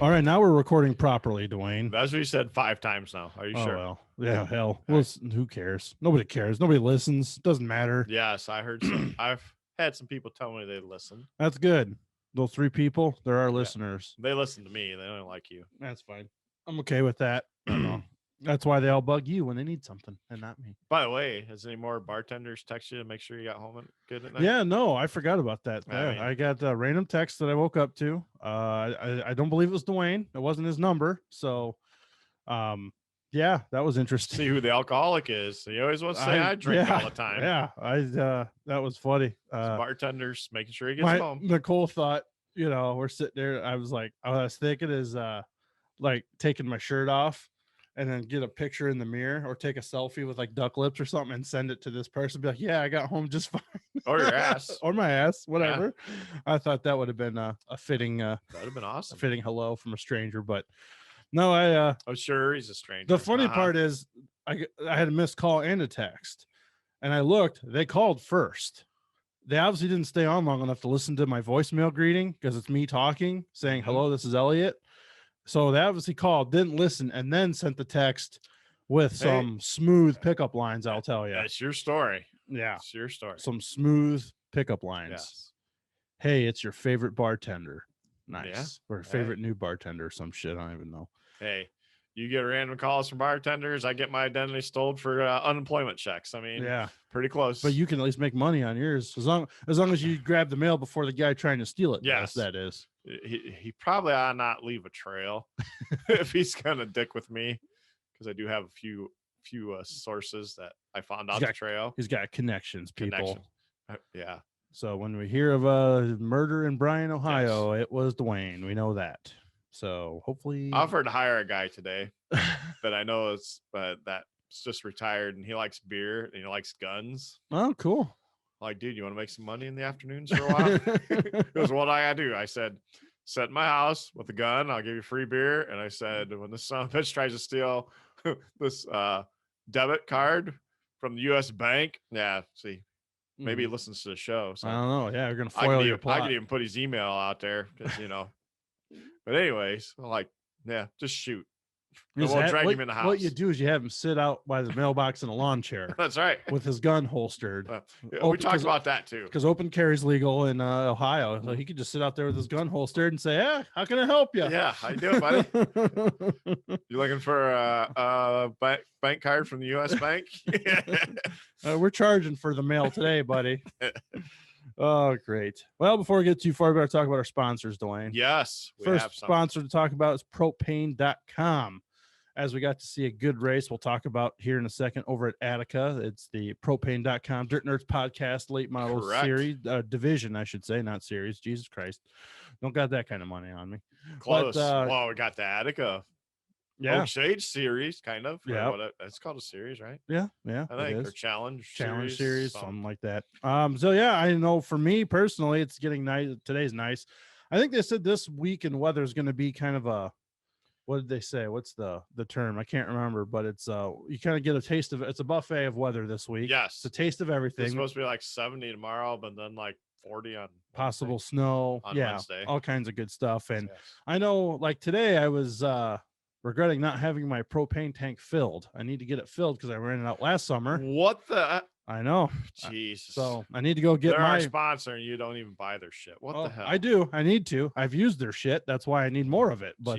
All right, now we're recording properly, Duane. That's what you said 5 times now. Are you Oh sure? well, yeah, hell. Listen, who cares? Nobody cares. Nobody listens. Doesn't matter. Yes, I heard some. I've had some people tell me they listen. That's good. Those 3 people, they're our Yeah. listeners. They listen to me. They don't like you. That's fine. I'm okay with that. That's why they all bug you when they need something, and not me. By the way, has any more bartenders text you to make sure you got home good at night? Yeah, no, I forgot about that. I mean- I got a random text that I woke up to. I don't believe it was Duane. It wasn't his number. So, yeah, that was interesting. See who the alcoholic is. He always wants to say I drink all the time. Yeah, that was funny. Bartenders making sure he gets home. Nicole thought, we're sitting there. I was thinking is like taking my shirt off and then get a picture in the mirror or take a selfie with like duck lips or something and send it to this person. Be like, yeah, I got home just fine. Or your ass. Or my ass, whatever. Yeah. I thought that would have been a fitting that would have been awesome. A fitting hello from a stranger, but no, I'm sure he's a stranger. The funny part is I had a missed call and a text, and I looked, they called first. They obviously didn't stay on long enough to listen to my voicemail greeting because it's me talking, saying, hello, this is Elliott. So they obviously called, didn't listen, and then sent the text with some smooth pickup lines, I'll tell you. That's your story. Yeah. It's your story. Some smooth pickup lines. Yes. Hey, it's your favorite bartender. Nice. Yeah. Or favorite new bartender or some shit. I don't even know. Hey, you get random calls from bartenders. I get my identity stolen for unemployment checks. I mean, yeah, pretty close. But you can at least make money on yours as long as you grab the mail before the guy trying to steal it. Yes, that is. He probably ought not leave a trail if he's gonna dick with me, because I do have a few sources that I found out the trail. He's got connections, people. Yeah. So when we hear of a murder in Bryan, Ohio, it was Duane. We know that. So hopefully, I offered to hire a guy today that I know that's just retired, and he likes beer and he likes guns. Oh, cool. Like, dude, you want to make some money in the afternoons for a while? It was what I gotta do. I said, set in my house with a gun, I'll give you free beer. And I said, when this son of a bitch tries to steal this debit card from the US bank, see, maybe he listens to the show. So I don't know. Yeah, you're gonna foil your plot. I could even put his email out there because But anyways, just shoot. We'll drag him in the house. What you do is you have him sit out by the mailbox in a lawn chair. That's right. With his gun holstered. We talked about that too. Because open carry's legal in Ohio. So he could just sit out there with his gun holstered and say, yeah, how can I help you? Yeah, how you doing, buddy? You looking for a bank card from the U.S. bank? We're charging for the mail today, buddy. Oh, great. Well, before we get too far, we better talk about our sponsors, Duane. Yes. First sponsor to talk about is propane.com. As we got to see a good race, we'll talk about here in a second over at Attica. It's the propane.com Dirt Nerds podcast late model series, division, I should say, not series. Jesus Christ. Don't got that kind of money on me. Close. Well, we got the Attica. Yeah. Oak series, kind of. Yeah. It's called a series, right? Yeah. I think. Or challenge series, something like that. So yeah, I know for me personally, it's getting nice. Today's nice. I think they said this week in weather is going to be kind of a, what did they say? What's the term? I can't remember, but it's you kind of get a taste of it. It's a buffet of weather this week. Yes. It's a taste of everything. It's supposed to be like 70 tomorrow, but then like 40 on possible Wednesday. Snow. On Wednesday. All kinds of good stuff. And I know like today I was regretting not having my propane tank filled. I need to get it filled because I ran it out last summer. What the? I know. Jesus. So I need to go get our sponsor, and you don't even buy their shit. What the hell? I do. I need to. I've used their shit. That's why I need more of it. But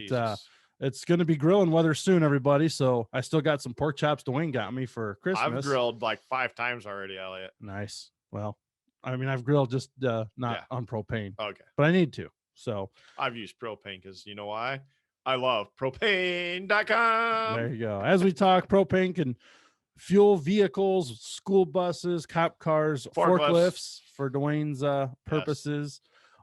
it's going to be grilling weather soon, everybody. So I still got some pork chops Duane got me for Christmas. I've grilled like 5 times already, Elliott. Nice. Well, I mean, I've grilled just not on propane. Okay. But I need to. So I've used propane because you know why? I love propane.com. There you go. As we talk, propane can fuel vehicles, school buses, cop cars, forklifts for Duane's purposes,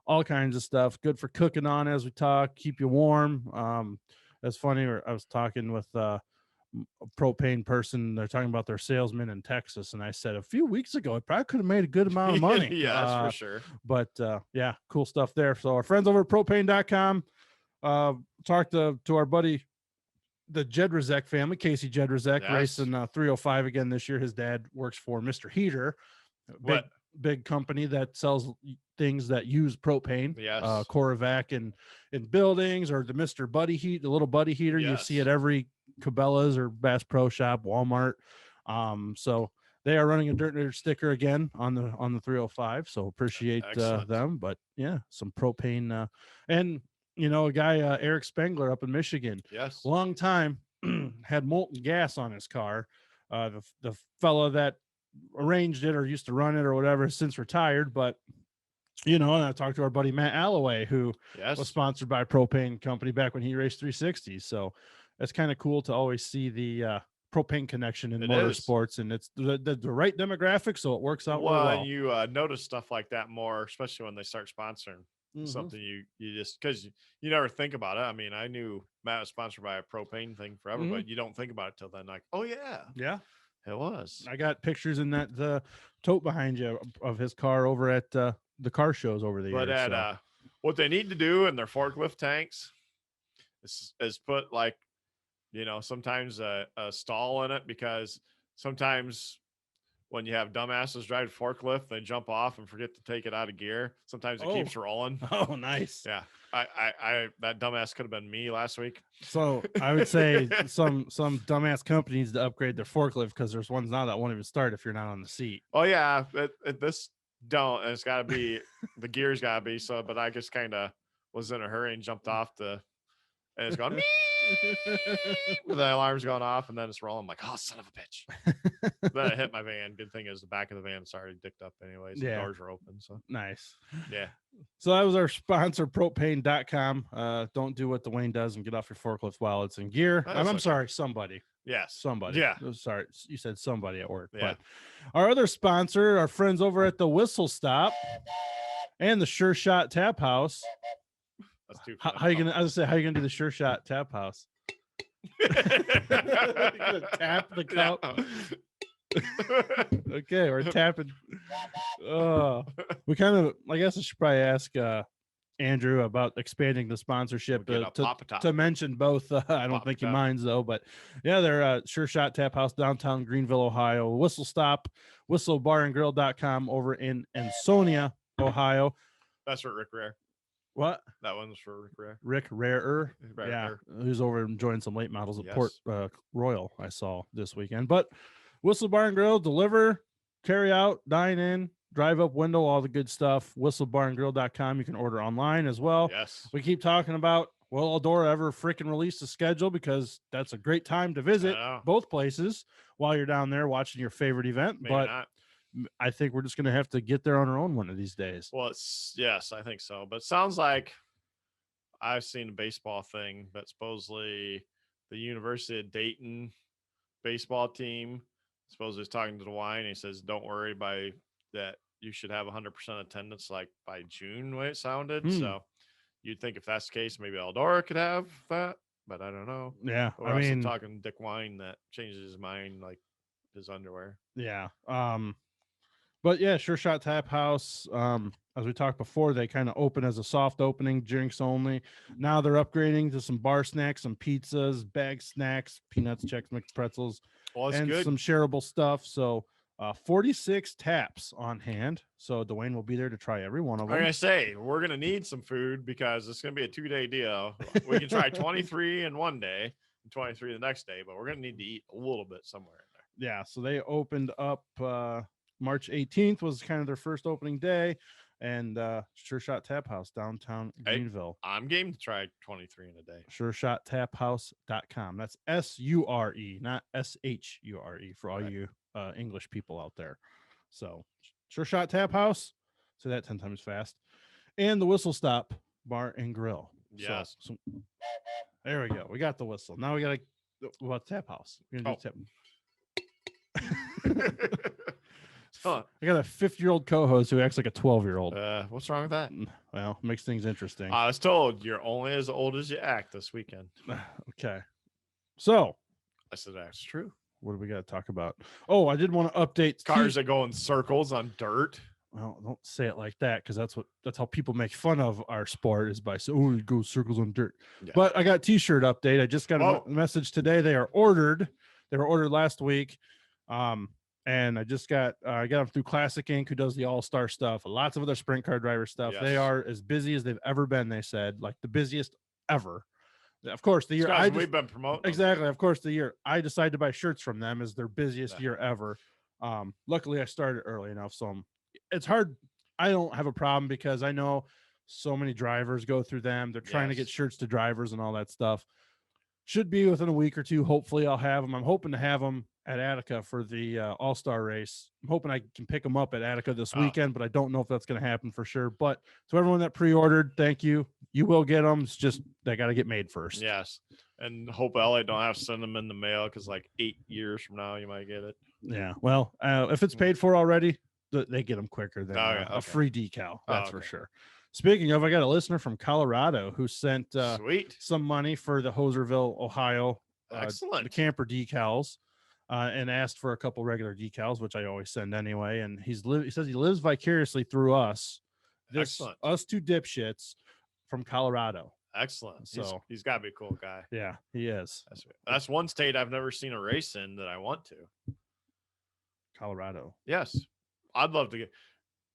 all kinds of stuff. Good for cooking on as we talk, keep you warm. It's funny. I was talking with a propane person. They're talking about their salesman in Texas. And I said a few weeks ago, it probably could have made a good amount of money. Yeah, that's for sure. But yeah, cool stuff there. So our friends over at propane.com. Talked to our buddy, the Jedrzak family, Casey Jedrzak, racing 305 again this year. His dad works for Mr. Heater, big company that sells things that use propane. Yes. Corovac in buildings, or the Mr. Buddy heat, the little buddy heater. You see at every Cabela's or Bass Pro Shop, Walmart. So they are running a Dirt Nerd sticker again on the 305. So appreciate them. But yeah, some propane and a guy, Eric Spengler up in Michigan. Yes. Long time had molten gas on his car. The fellow that arranged it or used to run it or whatever has since retired, but and I talked to our buddy Matt Alloway, who was sponsored by a propane company back when he raced 360s. So that's kind of cool to always see the propane connection in motorsports, and it's the right demographic, so it works out well. You notice stuff like that more, especially when they start sponsoring something you just, because you never think about it. I mean, I knew Matt was sponsored by a propane thing forever, but you don't think about it till then. Like, oh yeah, it was. I got pictures in the tote behind you of his car over at the car shows over the years. But what they need to do in their forklift tanks is put, like, sometimes a stall in it, because sometimes when you have dumbasses drive a forklift, they jump off and forget to take it out of gear. Sometimes it keeps rolling. Oh, nice. Yeah. I that dumbass could have been me last week. So I would say some dumbass company needs to upgrade their forklift, because there's ones now that won't even start if you're not on the seat. Oh yeah. This don't, and it's got to be, the gear's got to be. So, but I just kind of was in a hurry and jumped off and it's going, the alarm's going off, and then it's rolling. I'm like, oh, son of a bitch. Then it hit my van. Good thing is the back of the van started dicked up anyways. The doors are open. So nice. Yeah. So that was our sponsor, propane.com. Don't do what Dwayne does and get off your forklift while it's in gear. I'm sorry, somebody. Yes. Somebody. Yeah. Sorry, you said somebody at work. Yeah. But our other sponsor, our friends over at the Whistle Stop and the Sure Shot Tap House. That's too funny. How you gonna do the Sure Shot Tap House? Tap the cup. Okay, we're tapping. We kind of, I guess I should probably ask Andrew about expanding the sponsorship to mention both. I don't think he minds though, but yeah, they're Sure Shot Tap House, downtown Greenville, Ohio. Whistle Stop, whistlebarandgrill.com over in Ansonia, Ohio. That's for Rick Rare. What? That one's for Rick Rare. Rick Rarer. Yeah, who's over enjoying some late models at Port Royal, I saw this weekend. But Whistle Bar and Grill, deliver, carry out, dine in, drive up window, all the good stuff. Whistlebarandgrill.com. You can order online as well. Yes. We keep talking about, will Eldora ever freaking release the schedule? Because that's a great time to visit both places while you're down there watching your favorite event. Maybe but not. I think we're just going to have to get there on our own one of these days. Well, yes, I think so. But it sounds like I've seen a baseball thing that supposedly the University of Dayton baseball team supposedly is talking to DeWine. And he says, don't worry by that. You should have 100% attendance like by June, the way it sounded. So you'd think if that's the case, maybe Eldora could have that, but I don't know. Yeah. We're also talking to Dick Wine that changes his mind like his underwear. Yeah. But yeah, Sure Shot Tap House. As we talked before, they kind of open as a soft opening, drinks only. Now they're upgrading to some bar snacks, some pizzas, bag snacks, peanuts, Chex Mix pretzels, and good. some shareable stuff. So 46 taps on hand. So Dwayne will be there to try every one of them. I'm going to say, we're going to need some food because it's going to be a 2-day deal. We can try 23 in one day and 23 the next day, but we're going to need to eat a little bit somewhere in there. Yeah. So they opened up March 18th was kind of their first opening day, and Sure Shot Tap House, downtown Greenville. Hey, I'm game to try 23 in a day. SureShotTapHouse.com. That's SURE, not SHURE for all you English people out there. So Sure Shot Tap House, say that 10 times fast, and the Whistle Stop Bar and Grill. Yes. So there we go. We got the whistle. Now we got to Tap House. We're gonna do tap. I got a 50-year-old co-host who acts like a 12-year-old. What's wrong with that? Well, makes things interesting. I was told you're only as old as you act this weekend. Okay. So I said that's true. What do we got to talk about? Oh, I did want to update cars that go in circles on dirt. Well, don't say it like that, because that's how people make fun of our sport, is by saying, "Oh, it goes circles on dirt." Yeah. But I got t-shirt update. I just got a message today. They are ordered. They were ordered last week. And I just got them through Classic Inc., who does the all-star stuff, lots of other sprint car driver stuff. Yes. They are as busy as they've ever been, they said, like the busiest ever. Of course, the year we've been promoting exactly. them. Of course, the year I decided to buy shirts from them is their busiest year ever. Luckily, I started early enough, so it's hard. I don't have a problem because I know so many drivers go through them. They're trying to get shirts to drivers and all that stuff. Should be within a week or two. Hopefully, I'll have them. I'm hoping to have them at Attica for the All-Star race. I'm hoping I can pick them up at Attica this weekend, but I don't know if that's going to happen for sure. But to everyone that pre-ordered, thank you. You will get them. It's just they got to get made first. Yes, and hope Elliott don't have to send them in the mail because like 8 years from now you might get it. Yeah. Well, if it's paid for already, they get them quicker than a free decal. That's for sure. Speaking of, I got a listener from Colorado who sent some money for the Hoserville, Ohio, the camper decals, and asked for a couple regular decals, which I always send anyway. And he says he lives vicariously through us, us two dipshits from Colorado. Excellent. So he's got to be a cool guy. Yeah, he is. That's one state I've never seen a race in that I want to. Colorado. Yes, I'd love to get.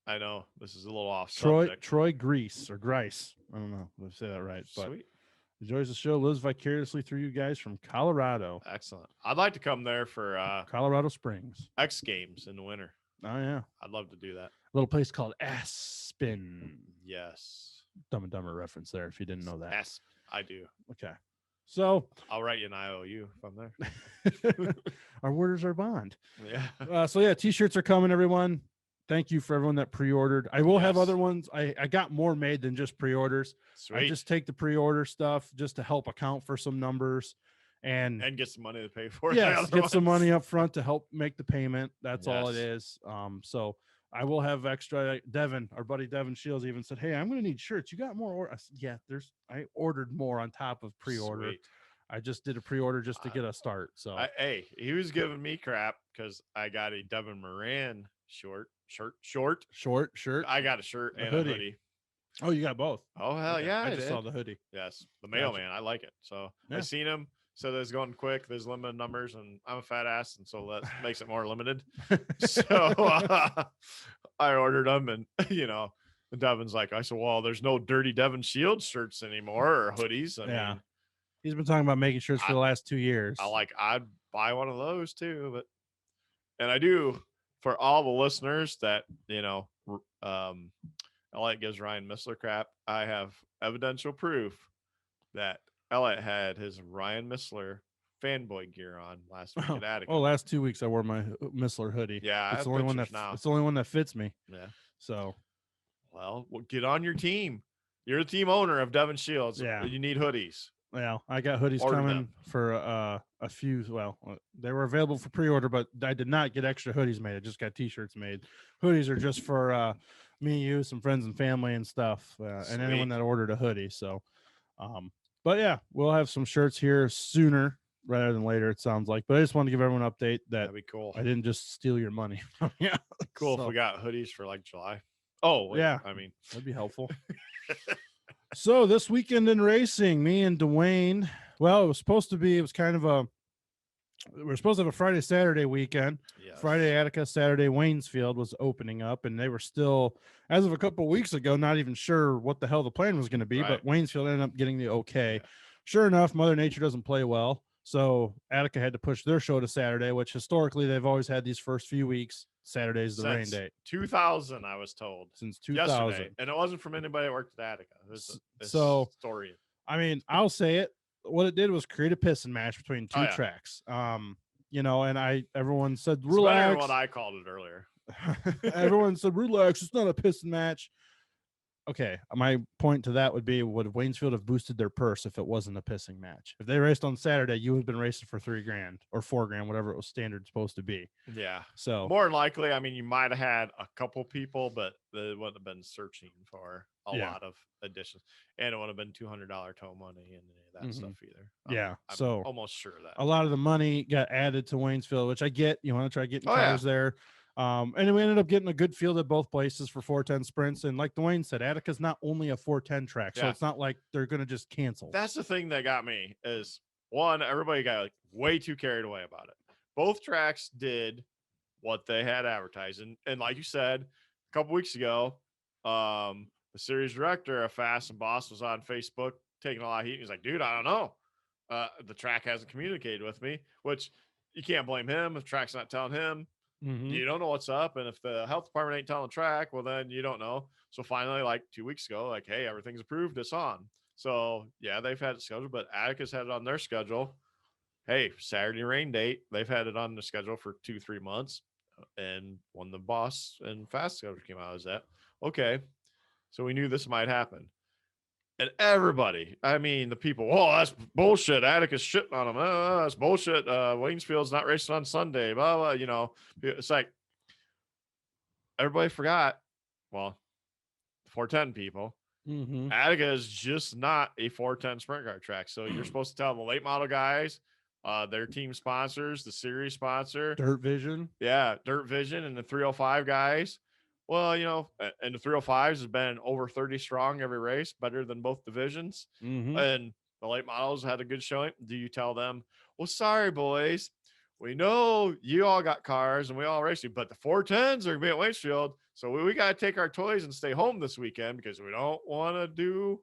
I know this is a little off subject. Troy Grease or Grice. I don't know if I say that right, but enjoys the show, lives vicariously through you guys from Colorado. Excellent. I'd like to come there for Colorado Springs X Games in the winter. Oh yeah, I'd love to do that. A little place called Aspen. Yes. Dumb and Dumber reference there if you didn't know that. Aspen. I do. Okay. So I'll write you an IOU if I'm there. Our worders are bond. Yeah. So yeah, t-shirts are coming, everyone. Thank you for everyone that pre-ordered. I will have other ones. I got more made than just pre-orders. Sweet. I just take the pre-order stuff just to help account for some numbers and get some money to pay for it. Yes, get some money up front to help make the payment. That's all it is. So I will have extra. Devin, our buddy Devin Shields, even said, "Hey, I'm going to need shirts. You got more?" I said, "Yeah, I ordered more on top of pre-order. Sweet. I just did a pre-order just to get a start." So hey, he was giving me crap because I got a Devin Moran shirt. I got a shirt and a hoodie. Oh, you got both? Oh hell yeah! I just saw the hoodie. Yes, the mailman. I like it. So I seen him. Said it's going quick. There's limited numbers, and I'm a fat ass, and so that makes it more limited. So I ordered them, and Devin's like, I said, well, there's no dirty Devin Shields shirts anymore or hoodies. I mean, he's been talking about making shirts for the last 2 years. I'd buy one of those too, and I do for all the listeners that Elliott gives Ryan Missler crap. I have evidential proof that Elliott had his Ryan Missler fanboy gear on last week at Attica. Oh, last 2 weeks I wore my Missler hoodie. Yeah, it's the only one it's the only one that fits me. Yeah. So, well, get on your team. You're the team owner of Devin Shields. Yeah. You need hoodies. Yeah, I got hoodies coming for a few. Well, they were available for pre-order, but I did not get extra hoodies made. I just got t-shirts made. Hoodies are just for me, you, some friends and family and stuff, and anyone that ordered a hoodie. So, but yeah, we'll have some shirts here sooner rather than later, it sounds like. But I just wanted to give everyone an update that that'd be cool. I didn't just steal your money. Yeah, cool. So, if we got hoodies for like July. Oh, wait, yeah. I mean, that'd be helpful. So this weekend in racing, me and Duane. Well, it was supposed to have a Friday, Saturday weekend. Yes. Friday Attica, Saturday Waynesfield was opening up, and they were still, as of a couple of weeks ago, not even sure what the hell the plan was going to be. Right. But Waynesfield ended up getting the okay. Yeah. Sure enough, Mother Nature doesn't play well, so Attica had to push their show to Saturday, which historically they've always had these first few weeks. Saturday's the rain date. 2000, I was told. Since 2000, yesterday. And it wasn't from anybody that worked at Attica. So story. I mean, I'll say it. What it did was create a pissing match between two tracks. And everyone said relax. Better than what I called it earlier. Everyone said relax. It's not a pissing match. Okay, my point to that would be, would Waynesfield have boosted their purse if it wasn't a pissing match? If they raced on Saturday, you would have been racing for $3,000 or $4,000, whatever it was standard supposed to be. Yeah. So more than likely, I mean, you might have had a couple people, but they wouldn't have been searching for a lot of additions, and it would have been $200 tow money and any of that stuff either. I'm almost sure of that a lot of the money got added to Waynesfield, which I get. You want to try getting cars there. And then we ended up getting a good field at both places for 410 sprints. And like Duane said, Attica's not only a 410 track, so it's not like they're going to just cancel. That's the thing that got me is, one, everybody got like way too carried away about it. Both tracks did what they had advertised. And like you said, a couple weeks ago, the series director of Fast and Boss was on Facebook taking a lot of heat. He's like, dude, I don't know. The track hasn't communicated with me, which you can't blame him if track's not telling him. You don't know what's up. And if the health department ain't telling the track, well, then you don't know. So finally, like 2 weeks ago, like, hey, everything's approved. It's on. So yeah, they've had it scheduled, but Attica's had it on their schedule. Hey, Saturday rain date. They've had it on the schedule for 2-3 months. And when the Boss and Fast schedule came out, is that okay? So we knew this might happen. And everybody, I mean, the people, oh, that's bullshit. Attica's shitting on them. Oh, that's bullshit. Waynesfield's not racing on Sunday. Blah, blah, you know, it's like everybody forgot. Well, 410 people. Attica is just not a 410 sprint car track. So you're supposed to tell the late model guys, their team sponsors, the series sponsor, Dirt Vision. Yeah, Dirt Vision, and the 305 guys. Well, you know, and the 305s has been over 30 strong every race, better than both divisions. And the late models had a good showing. Do you tell them, well, sorry, boys, we know you all got cars and we all race you, but the 410s are going to be at Waitsfield. So we got to take our toys and stay home this weekend because we don't want to do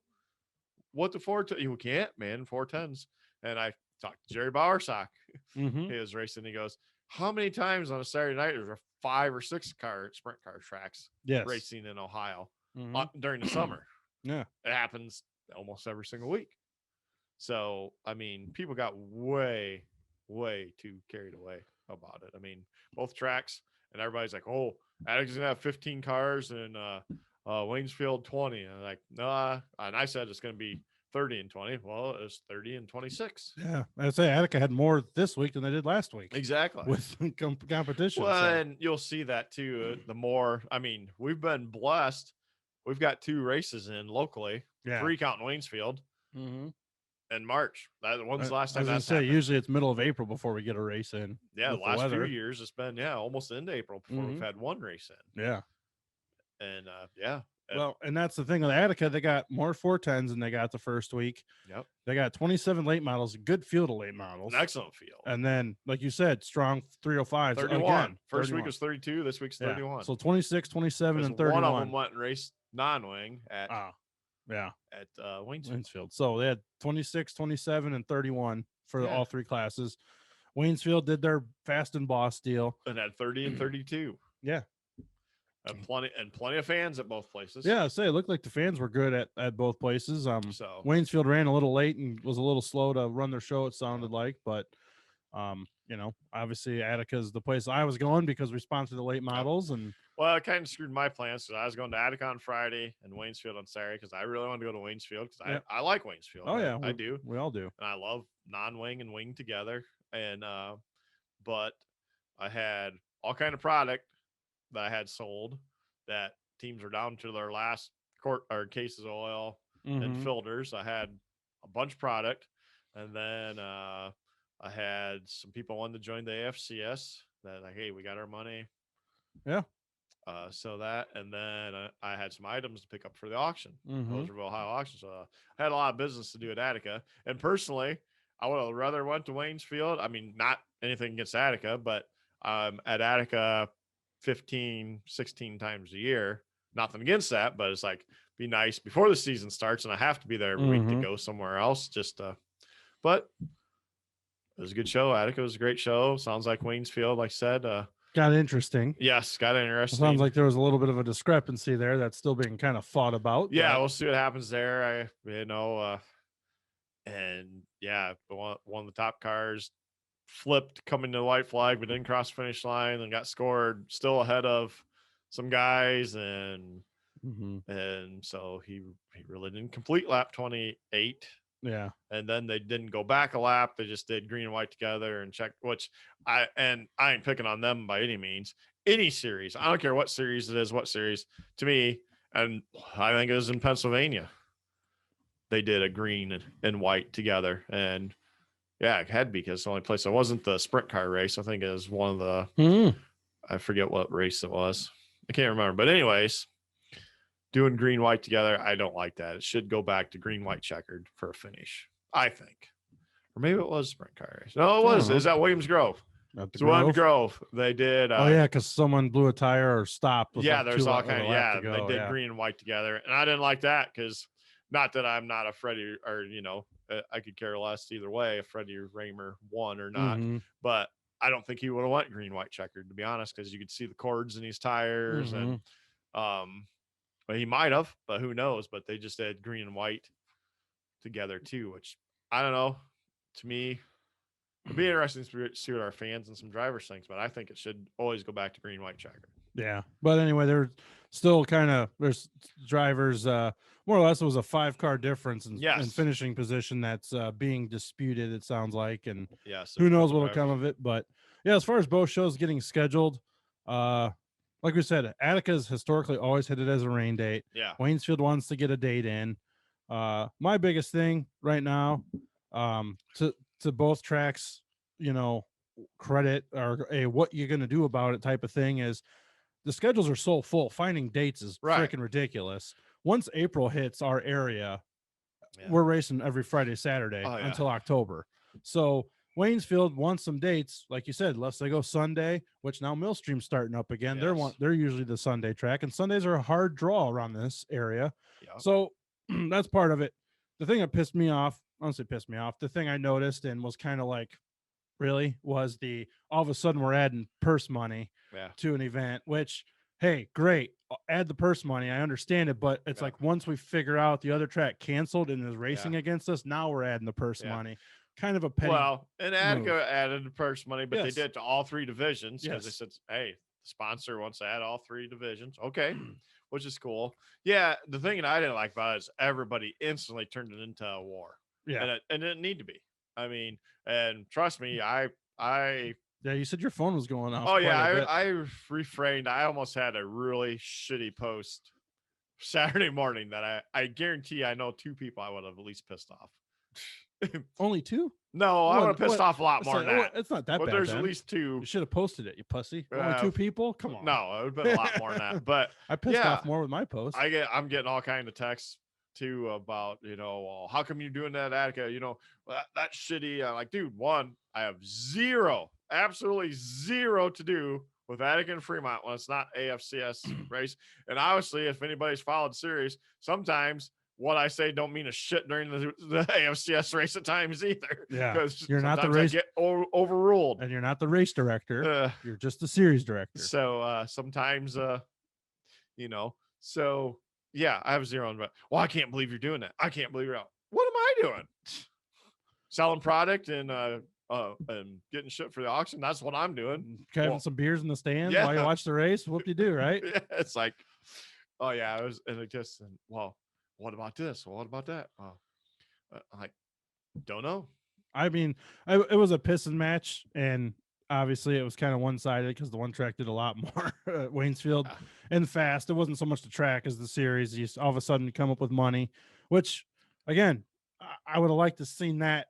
what the 410. You can't, man, 410s. And I talked to Jerry Bowersock. He was racing. He goes, how many times on a Saturday night there's 5 or 6 car sprint car tracks racing in Ohio during the summer? Yeah, it happens almost every single week. So I mean, people got way too carried away about it. I mean, both tracks, and everybody's like, oh, Attica's gonna have 15 cars and Waynesfield 20. And I'm like, no, and I said it's gonna be 30 and 20. Well, it was 30 and 26. Yeah, I'd say Attica had more this week than they did last week. Exactly. With competition. Well, and you'll see that too. The more, I mean, we've been blessed. We've got 2 races in locally, 3 counting Waynesfield in March. When's the last time that's happened? Usually it's middle of April before we get a race in. Yeah, the last few years it's been almost into April before we've had one race in. Yeah. And well, and that's the thing with Attica, they got more 410s than they got the first week. Yep. They got 27 late models, a good field of late models. An excellent field. And then, like you said, strong 305s. 31. Again, First week was 32. This week's 31. So 26, 27, and 31. One of them went and raced non-wing at Waynesfield. So they had 26, 27, and 31 for all 3 classes. Waynesfield did their Fast and Boss deal. And had 30 and 32. Yeah. And plenty of fans at both places. Yeah, it looked like the fans were good at both places. So Waynesfield ran a little late and was a little slow to run their show, it sounded like, but you know, obviously Attica is the place I was going because we sponsored the late models. And well, it kind of screwed my plans because I was going to Attica on Friday and Waynesfield on Saturday because I really wanted to go to Waynesfield because I like Waynesfield. Oh yeah, I do. We all do. And I love non-wing and wing together. And but I had all kind of product that I had sold that teams are down to their last cases of oil and filters. I had a bunch of product, and then I had some people wanting to join the AFCS that like, hey, we got our money. Yeah. So that, and then I had some items to pick up for the auction. Those were Ohio auctions. So I had a lot of business to do at Attica. And personally, I would have rather went to Waynesfield. I mean, not anything against Attica, but at Attica 15, 16 times a year. Nothing against that, but it's like be nice before the season starts, and I have to be there every week to go somewhere else. Just but it was a good show. Attica was a great show. Sounds like Waynesfield, like I said, got interesting. Yes, got interesting. Sounds like there was a little bit of a discrepancy there that's still being kind of fought about. Yeah, we'll see what happens there. And yeah, one of the top cars flipped coming to the white flag, but didn't cross the finish line and got scored still ahead of some guys. And so he really didn't complete lap 28. Yeah. And then they didn't go back a lap. They just did green and white together and check, which I ain't picking on them by any means. Any series, I don't care what series it is, what series to me. And I think it was in Pennsylvania. They did a green and white together. And yeah, it had because the only place it wasn't the sprint car race. I think it was one of the, I forget what race it was. I can't remember. But anyways, doing green, white together, I don't like that. It should go back to green, white, checkered for a finish, I think. Or maybe it was sprint car race. No, it was. Is that Williams Grove? At the Swan Grove? Grove. They did. Oh yeah, because someone blew a tire or stopped. With Yeah, like there's two all with a kind of lap to they go, did yeah. green and white together, and I didn't like that because not that I'm not a Freddie or I could care less either way if Freddie Raymer won or not, Mhm. but I don't think he would have went green white checkered, to be honest, because you could see the cords in his tires and but he might have, but who knows? But they just had green and white together too, which I don't know. To me, it'd be interesting to see what our fans and some drivers think, but I think it should always go back to green white checker. Yeah, but anyway, there's still there's drivers. More or less, it was a 5-car difference in finishing position that's being disputed. It sounds like, and yes, who knows what'll come of it. But yeah, as far as both shows getting scheduled, like we said, Attica's historically always hit it as a rain date. Yeah, Waynesfield wants to get a date in. My biggest thing right now, to both tracks, credit or a what you're going to do about it type of thing is the schedules are so full. Finding dates is freaking ridiculous. Once April hits our area, we're racing every Friday, Saturday until October. So Waynesfield wants some dates, like you said, unless they go Sunday, which now Millstream's starting up again. They're usually the Sunday track, and Sundays are a hard draw around this area. So that's part of it. The thing that pissed me off, honestly pissed me off, the thing I noticed and was kind of like, really, was all of a sudden we're adding purse money to an event, which, hey, great, add the purse money, I understand it, but it's like once we figure out the other track canceled and is racing against us, now we're adding the purse money. Kind of a petty and Attica added the purse money, but they did it to all 3 divisions because they said, hey, the sponsor wants to add all 3 divisions. Okay. Which is cool. Yeah, the thing that I didn't like about it is everybody instantly turned it into a war. And it didn't need to be. I mean, and trust me, I you said your phone was going off. Oh yeah, I refrained. I almost had a really shitty post Saturday morning that I guarantee I know 2 people I would have at least pissed off. Only 2? No, I would have pissed off a lot more than that. It's not that bad. There's at least 2. You should have posted it, you pussy. Only 2 people? Come on. No, it would have been a lot more than that. But I pissed off more with my post. I'm getting all kind of texts too about, how come you're doing that, Attica? That's shitty. I'm like, dude, one, I have absolutely zero to do with Attica and Fremont when it's not AFCS race. And obviously, if anybody's followed series, sometimes what I say don't mean a shit during the AFCS race at times either. Yeah, because you're not the race, get overruled, and you're not the race director. You're just the series director. So sometimes, So yeah, I have 0 on. Well, I can't believe you're doing that. I can't believe you're out. What am I doing? Selling product and getting shit for the auction. That's what I'm doing. Having some beers in the stands while you watch the race. Whoop de do, right? It's like, oh yeah, I was, and it just, well, what about this? Well, what about that? Well, I don't know. I mean, it was a pissing match, and obviously it was kind of one-sided because the one track did a lot more at Waynesfield and fast. It wasn't so much the track as the series. You all of a sudden come up with money, which again, I would have liked to seen that.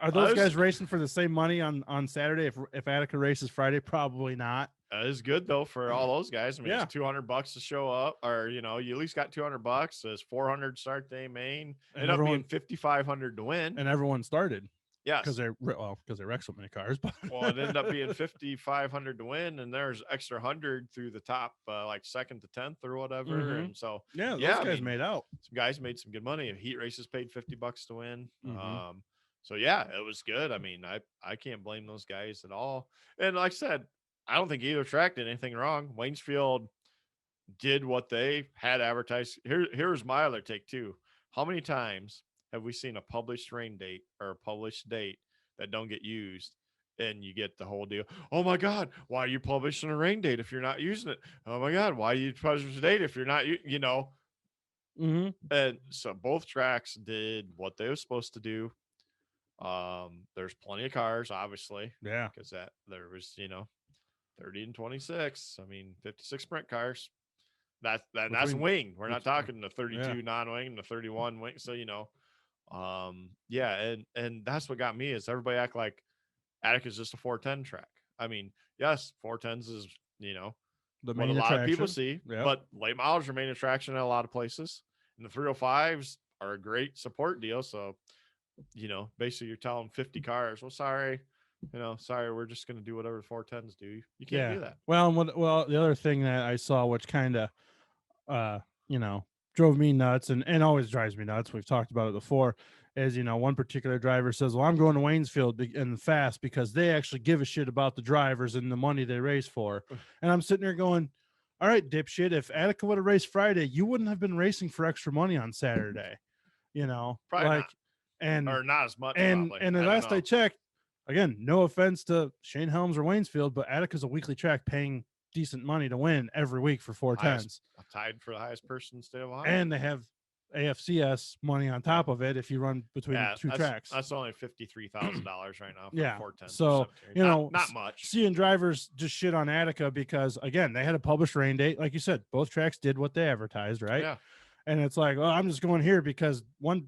Are those guys racing for the same money on Saturday if Attica races Friday? Probably not. That is good though for all those guys. I mean, it's $200 to show up, or you at least got $200. There's $400 start day main, and up being $5,500 to win, and everyone started. Yes, because they wrecked so many cars. But well, it ended up being $5,500 to win, and there's extra 100 through the top, like 2nd to 10th or whatever. And so those guys made out. Some guys made some good money. Heat races paid $50 to win. So yeah, it was good. I mean, I can't blame those guys at all. And like I said, I don't think either track did anything wrong. Waynesfield did what they had advertised. Here's my other take too. How many times have we seen a published rain date or a published date that don't get used, and you get the whole deal? Oh my God, why are you publishing a rain date if you're not using it? Oh my God, why are you publishing a date if you're not, And so both tracks did what they were supposed to do. There's plenty of cars, obviously. Yeah. Because there was, 30 and 26. I memean, 56 sprint cars. That's wing. We're not talking the 32 non-wing and the 31 wing. So, and that's what got me is everybody act like Attica is just a 410 track. I mean, yes, 410s is, the what a lot of people see, but late mileage are main attraction in a lot of places. And the 305s are a great support deal. So, basically you're telling 50 cars, well, sorry, sorry, we're just going to do whatever 410s do. You can't do that. Well, the other thing that I saw, which kind of, drove me nuts and always drives me nuts. We've talked about it before. Is one particular driver says, "Well, I'm going to Waynesfield and fast because they actually give a shit about the drivers and the money they race for." And I'm sitting there going, "All right, dipshit. If Attica would have raced Friday, you wouldn't have been racing for extra money on Saturday." Probably like, not. Or not as much. And probably. and the last I checked, again, no offense to Shane Helms or Waynesfield, but Attica's a weekly track paying decent money to win every week for 410s. Tied for the highest person in the state of Ohio. And they have AFCS money on top of it if you run between two tracks. That's only $53,000 right now for 410. So, not much. Seeing drivers just shit on Attica because, again, they had a published rain date. Like you said, both tracks did what they advertised, right? Yeah. And it's like, well, I'm just going here because and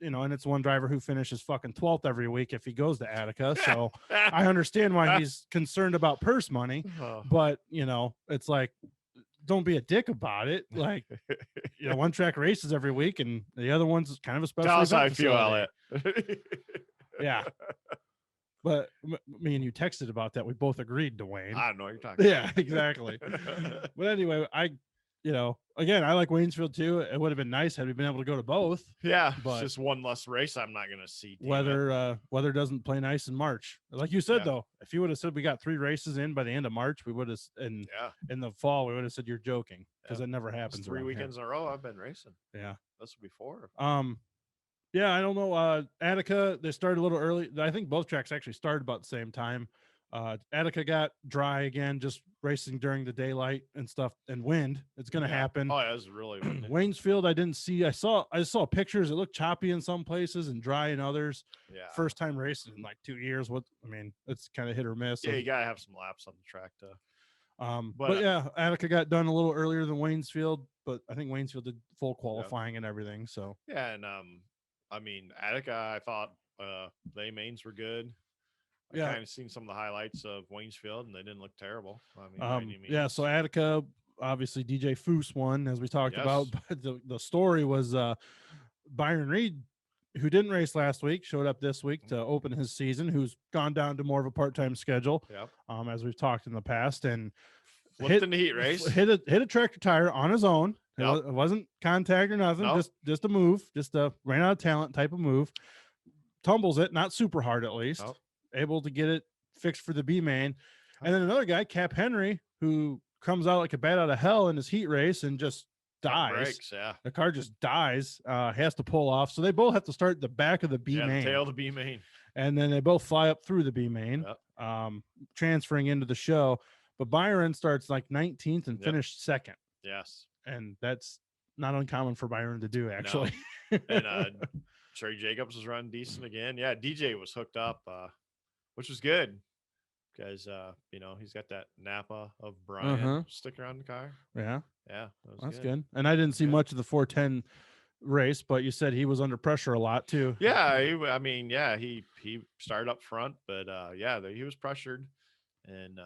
it's one driver who finishes fucking 12th every week if he goes to Attica. So I understand why he's concerned about purse money, but it's like, don't be a dick about it. Like, one track races every week and the other one's kind of a special. That's how I feel, Elliott. Yeah. But me and you texted about that. We both agreed, Duane. I don't know what you're talking about. Yeah, exactly. But anyway, again, I like Waynesfield too. It would have been nice had we been able to go to both. Yeah, but it's just one less race I'm not going to see. Weather doesn't play nice in March. Like you said, though, if you would have said we got 3 races in by the end of March, we would have, in the fall, we would have said you're joking because it never happens. It's 3 weekends in a row I've been racing. Yeah, this will be 4. Yeah, I don't know. Attica, they started a little early. I think both tracks actually started about the same time. Attica got dry again, just racing during the daylight and stuff and wind. It's going to happen. Oh, yeah, it was really windy. Waynesfield, I didn't see. I saw pictures. It looked choppy in some places and dry in others. Yeah. First time racing in like 2 years. It's kind of hit or miss. Yeah, you got to have some laps on the track to. But yeah, Attica got done a little earlier than Waynesfield, but I think Waynesfield did full qualifying and everything. So yeah, and Attica, I thought the mains were good. I kind of seen some of the highlights of Waynesfield, and they didn't look terrible. So Attica, obviously DJ Foose won, as we talked about. But the story was Byron Reed, who didn't race last week, showed up this week to open his season, who's gone down to more of a part-time schedule, as we've talked in the past, and flipped in the heat race. Hit a tractor tire on his own. It wasn't contact or nothing, just a move, just a ran out of talent type of move. Tumbles it, not super hard at least. Able to get it fixed for the B main. And then another guy, Cap Henry, who comes out like a bat out of hell in his heat race and just dies. Breaks, the car just dies, has to pull off. So they both have to start the back of the B main. The tail of the B main. And then they both fly up through the B main, transferring into the show. But Byron starts like 19th and finished second. Yes. And that's not uncommon for Byron to do, actually. No. And Trey Jacobs was running decent again. Yeah, DJ was hooked up, which was good because he's got that Napa of Brian sticker on the car. Yeah, that's good. And I didn't see much of the 410 race, but you said he was under pressure a lot too. Yeah, he started up front, but he was pressured, and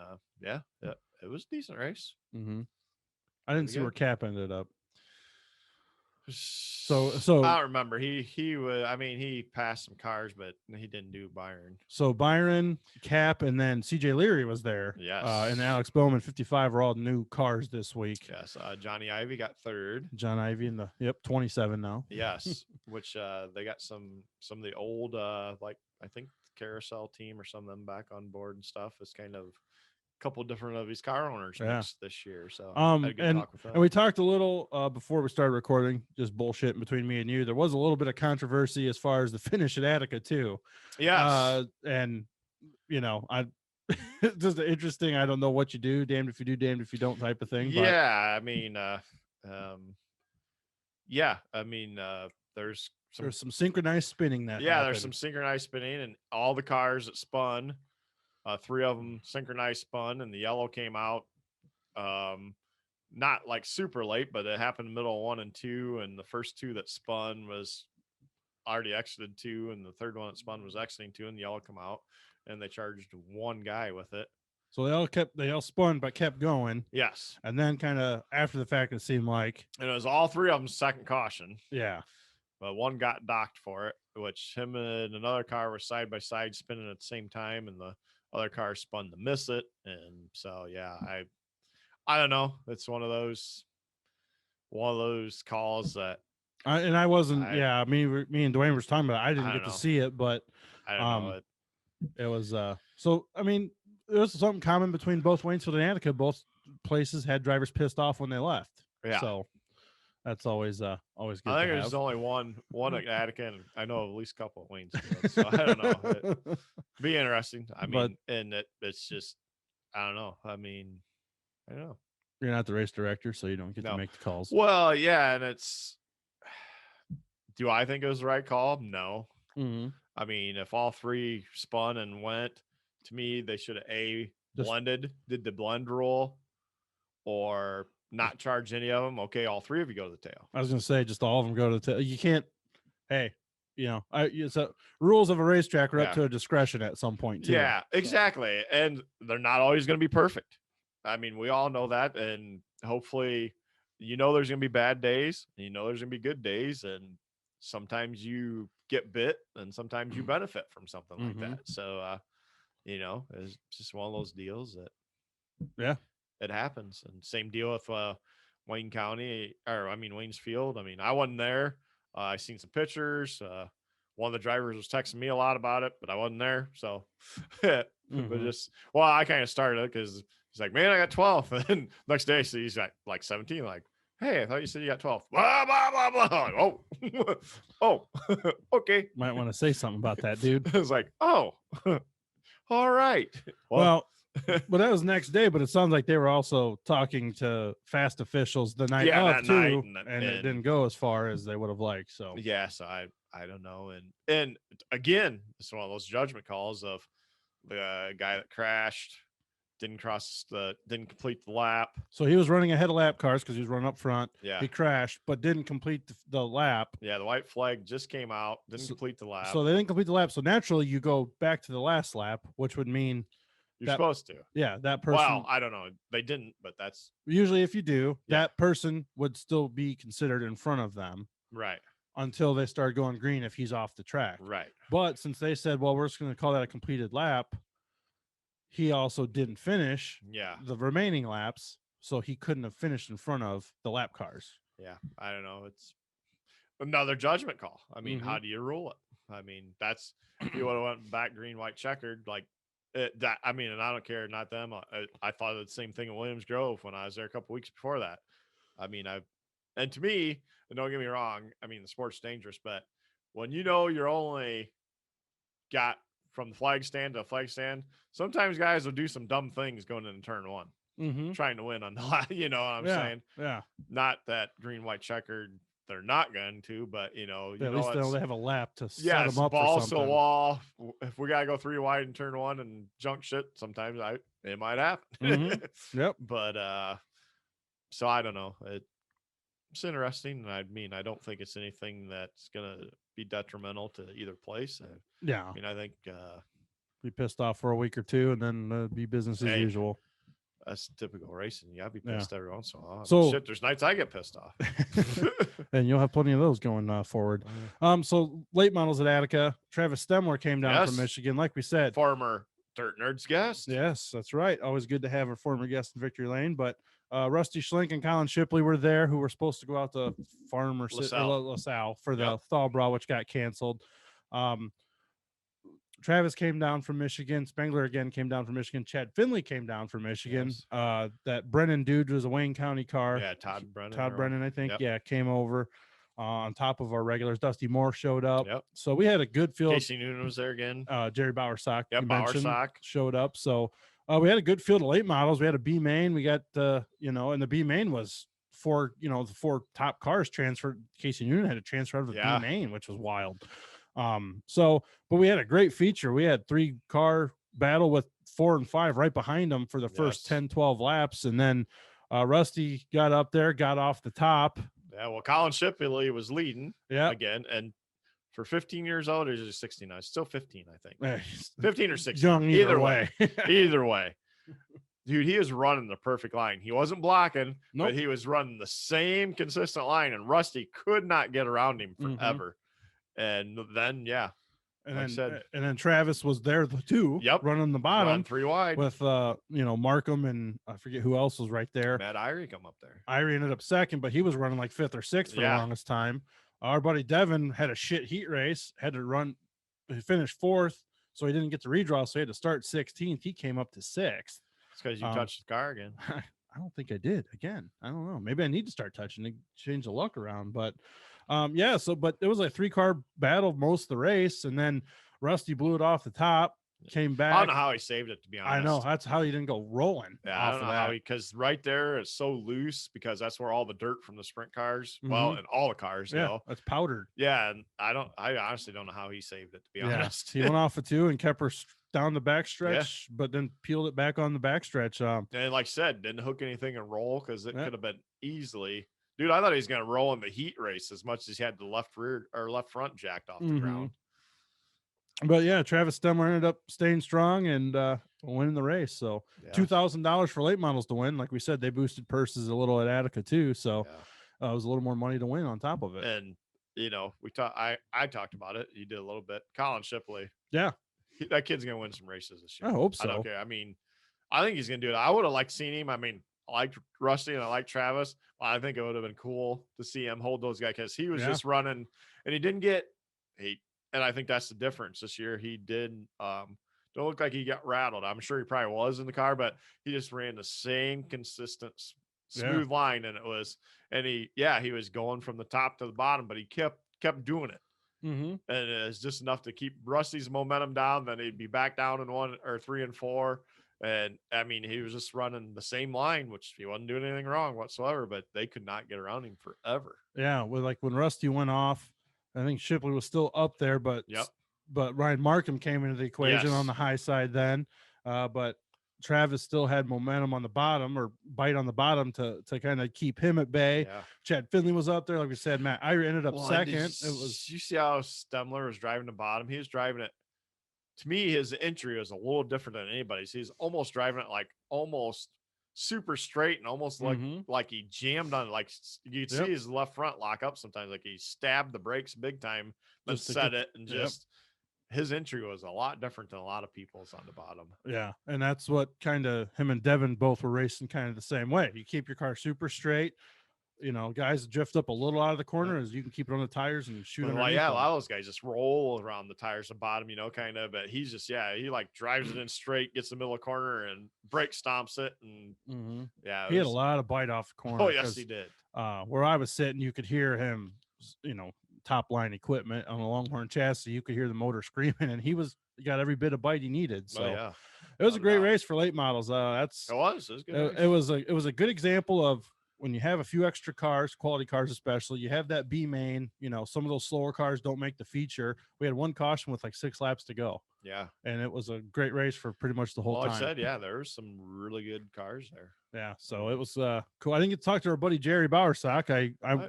it was a decent race. I didn't see where Cap ended up. So I don't remember. He passed some cars, but he didn't do Byron. So Byron, Cap, and then CJ Leary was there. Yes. And Alex Bowman 55 are all new cars this week. Yes. Johnny Ivy got 3rd. John Ivy in the 27 now. Yes. Which they got some of the old I think Carousel team or some of them back on board and stuff. It's kind of couple different of his car owners this year. So and we talked a little before we started recording, just bullshit between me and you. There was a little bit of controversy as far as the finish at Attica too. Yes. And I just interesting. I don't know what you do. Damned if you do, damned if you don't type of thing. Yeah. There's some synchronized spinning that. Yeah. There's some synchronized spinning, and all the cars that spun, 3 of them synchronized spun, and the yellow came out not like super late, but it happened in the middle of 1 and 2, and the first 2 that spun was already exited 2, and the third one that spun was exiting 2, and the yellow come out, and they charged 1 guy with it. So they all spun but kept going. Yes. And then kind of after the fact, it seemed like, and it was all 3 of them second caution. Yeah. but one got docked for it, which him and another car were side by side spinning at the same time, and the other car spun to miss it. And so, yeah, I don't know. It's one of those calls that I wasn't. Me and Dwayne were talking about it. I didn't I get don't to know. see it, but I don't know. It was so. I mean, there was something common between both Waynesfield and Attica. Both places had drivers pissed off when they left. Yeah. So that's always good. I think to there's have. only one at Attica, and I know of at least a couple at Waynesfield. So I don't know. It'd be interesting. I mean, and it's just, I don't know. I mean, I don't know. You're not the race director, so you don't get to make the calls. Well, yeah, and it's. Do I think it was the right call? No. Mm-hmm. I mean, if all three spun and went, to me, they should have blended, did the blend rule, or not charge any of them. Okay, all three of you go to the tail. I was going to say just all of them go to the tail. You can't. Hey, so rules of a racetrack are up to a discretion at some point too. Yeah, exactly, and they're not always going to be perfect. I mean, we all know that, and hopefully, there's going to be bad days, and there's going to be good days, and sometimes you get bit and sometimes you benefit from something like that. So, it's just one of those deals that, it happens. And same deal with Wayne County, Waynesfield. I mean, I wasn't there. I seen some pictures. One of the drivers was texting me a lot about it, but I wasn't there. So, but I kind of started it because he's like, man, I got 12. And then next day, so he's got like 17, like, hey, I thought you said you got 12. Blah, blah, blah, blah. Oh, okay. Might want to say something about that, dude. I was like, oh, all right. Well, but that was next day, but it sounds like they were also talking to fast officials the night of too, and it didn't go as far as they would have liked. So so I don't know. And again, it's one of those judgment calls of the guy that crashed. Didn't complete the lap. So he was running ahead of lap cars because he was running up front. Yeah. He crashed, but didn't complete the lap. Yeah, the white flag just came out. Didn't complete the lap. So they didn't complete the lap. So naturally, you go back to the last lap, which would mean you're supposed to. Yeah, that person. Well, I don't know. They didn't, but that's usually if you do, that person would still be considered in front of them. Right. Until they start going green if he's off the track. Right. But since they said, well, we're just going to call that a completed lap, he also didn't finish the remaining laps, so he couldn't have finished in front of the lap cars. Yeah, I don't know. It's another judgment call. I mean, how do you rule it? I mean, that's if you would have went back green, white, checkered, like that. I mean, and I don't care, not them. I thought of the same thing at Williams Grove when I was there a couple weeks before that. I mean, and to me, and don't get me wrong, I mean, the sport's dangerous, but when you're only got from the flag stand to the flag stand, sometimes guys will do some dumb things going into turn one, trying to win on the line. You know what I'm saying? Yeah. Not that green, white, checkered, they're not going to, but at least they have a lap to set them up ball for something. So wall. If we got to go 3 wide in turn one and junk shit, sometimes it might happen. Yep. But, so I don't know. It's interesting. I mean, I don't think it's anything that's going to be detrimental to either place. Yeah. I mean, I think be pissed off for a week or two and then be business as usual. That's typical racing. You gotta be pissed every once in a while. So shit, there's nights I get pissed off. And you'll have plenty of those going forward. So late models at Attica. Travis Stemler came down from Michigan, like we said. Former Dirt Nerds guest. Yes, that's right. Always good to have a former guest in Victory Lane. But Rusty Schlink and Colin Shipley were there, who were supposed to go out to LaSalle for the Thalbra, which got canceled. Travis came down from Michigan. Spengler again came down from Michigan. Chad Finley came down from Michigan. Yes. That Brennan dude was a Wayne County car. Yeah, Todd Brennan, I think. Yep. Yeah, came over on top of our regulars. Dusty Moore showed up. Yep. So we had a good field. Casey Noonan was there again. Jerry Bowersock. Bowersock showed up. So we had a good field of late models. We had a B main. We got and the B main was the 4 top cars transferred. Casey Noonan had to transfer out of the B main, which was wild. But we had a great feature. We had 3-car battle with 4 and 5 right behind them for the first 10, 12 laps. And then Rusty got up there, got off the top. Yeah. Well, Colin Shipley was leading again. And for 15 years old, he's 69, still 15, I think. 15 or 16. Young either way. Either way. dude, he was running the perfect line. He wasn't blocking, Nope. but he was running the same consistent line, and Rusty could not get around him forever. And then, yeah. And then Travis was there too, running the bottom, 3 wide with Markham, and I forget who else was right there. Matt Irie come up there. Irie ended up second, but he was running like 5th or 6th for the longest time. Our buddy Devin had a shit heat race, had to run, he finished 4th, so he didn't get to redraw, so he had to start 16th. He came up to 6th. It's because you touched the car again. I don't think I did again. I don't know. Maybe I need to start touching to change the luck around. But but it was a 3-car battle most of the race, and then Rusty blew it off the top, came back. I don't know how he saved it, to be honest. I know that's how he didn't go rolling. Yeah, I don't know how because right there it's so loose, because that's where all the dirt from the sprint cars, and all the cars go. That's powdered. Yeah, and I honestly don't know how he saved it, to be honest. He went off a 2 and kept her down the backstretch, but then peeled it back on the backstretch. And like I said, didn't hook anything and roll, because it could have been easily. Dude, I thought he was going to roll in the heat race as much as he had the left front jacked off the ground. But yeah, Travis Stemler ended up staying strong and winning the race. So $2,000 for late models to win. Like we said, they boosted purses a little at Attica too. So it was a little more money to win on top of it. And I talked about it. You did a little bit. Colin Shipley. Yeah. That kid's going to win some races this year. I hope so. I don't care. I mean, I think he's going to do it. I would have liked seeing him. I mean, I liked Rusty and I liked Travis. Well, I think it would have been cool to see him hold those guys, because he was just running and he didn't get hate. And I think that's the difference this year. He did don't look like he got rattled. I'm sure he probably was in the car, but he just ran the same consistent, smooth line. And he was going from the top to the bottom, but he kept doing it. And it's just enough to keep Rusty's momentum down. Then he'd be back down in 1 or 3 and 4. And I mean, he was just running the same line, which he wasn't doing anything wrong whatsoever, but they could not get around him forever. Yeah. Well, like when Rusty went off, I think Shipley was still up there, but Ryan Markham came into the equation on the high side then. But Travis still had momentum on the bottom, or bite on the bottom, to kind of keep him at bay. Chad Finley was up there. Like we said, Matt Irie ended up second. You see how Stemler was driving the bottom? He was driving it. To me, his entry was a little different than anybody's. He's almost driving it like almost super straight, and almost like he jammed on it. Like you'd see his left front lock up sometimes, like he stabbed the brakes big time, then set it, and just his entry was a lot different than a lot of people's on the bottom. Yeah, and that's what kind of him and Devin both were racing kind of the same way. You keep your car super straight. Guys drift up a little out of the corner, as you can keep it on the tires and shoot. A lot of those guys just roll around the tires, the bottom, kind of. But he's just, he like drives it in straight, gets the middle of the corner, and brake stomps it, and he had a lot of bite off the corner. Oh yes, he did. Where I was sitting, you could hear him, top line equipment on a Longhorn chassis. You could hear the motor screaming, and he got every bit of bite he needed. So it was a great race for late models. It was good. It was a good example of, when you have a few extra cars, quality cars especially, you have that B main, some of those slower cars don't make the feature. We had one caution with like 6 laps to go. Yeah. And it was a great race for pretty much the whole time. Like I said, there were some really good cars there. Yeah. So it was cool. I didn't get to talk to our buddy Jerry Bowersock.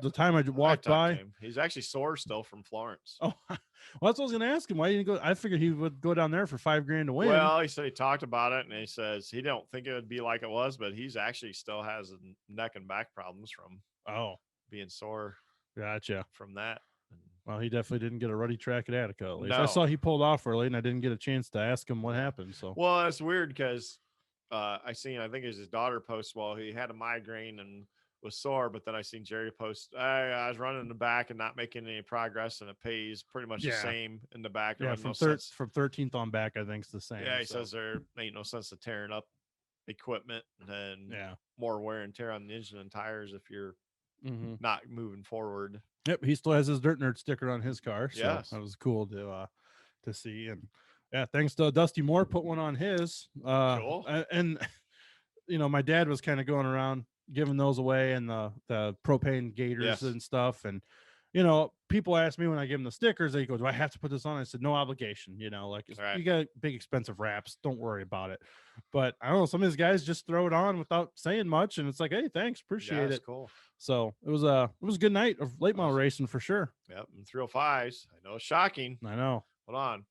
The time I walked by, he's actually sore still from Florence. Oh, well, that's what I was going to ask him. Why didn't he go? I figured he would go down there for $5,000 to win. Well, he said he talked about it, and he says he don't think it would be like it was, but he's actually still has neck and back problems from being sore. Gotcha. From that. Well, he definitely didn't get a ruddy track at Attica. At least I saw he pulled off early, and I didn't get a chance to ask him what happened. So, well, it's weird because I think it was his daughter post, he had a migraine and was sore, but then I seen Jerry post, I was running in the back and not making any progress, and it pays pretty much the same in the back. Yeah, from 13th on back, I think it's the same. Yeah, he says there ain't no sense of tearing up equipment and more wear and tear on the engine and tires if you're not moving forward. Yep, he still has his Dirt Nerd sticker on his car, so that was cool to see. And thanks to Dusty Moore, put one on his. Cool. And my dad was kind of going around giving those away, and the propane gators and stuff. And people ask me when I give them the stickers, they go, "Do I have to put this on?" I said, "No obligation." You got big expensive wraps, don't worry about it. But I don't know, some of these guys just throw it on without saying much, and it's like, "Hey, thanks, appreciate it." Cool. So it was a good night of late model racing for sure. Yep, and 305s. I know it's shocking. I know. Hold on.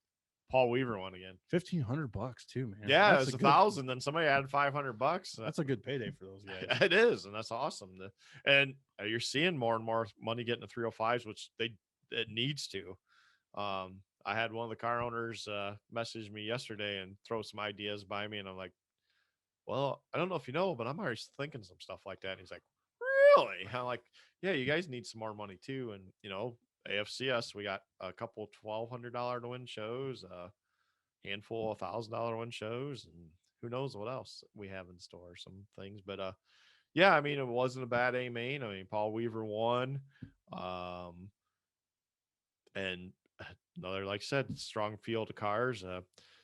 Paul Weaver won again. $1,500 too, man. Yeah, That's it's a good, 1,000. Then somebody added $500. That's a good payday for those guys. It is, and that's awesome. And you're seeing more and more money getting to 305s, which it needs to. I had one of the car owners message me yesterday and throw some ideas by me, and I'm like, well, I don't know if you know, but I'm already thinking some stuff like that. And he's like, really? I'm like, yeah, you guys need some more money too. And AFCS, we got a couple $1,200 to win shows, a handful of $1,000 win shows, and who knows what else we have in store, some things. But yeah, I mean, it wasn't a bad A main. I mean, Paul Weaver won. And another, like I said, strong field of cars,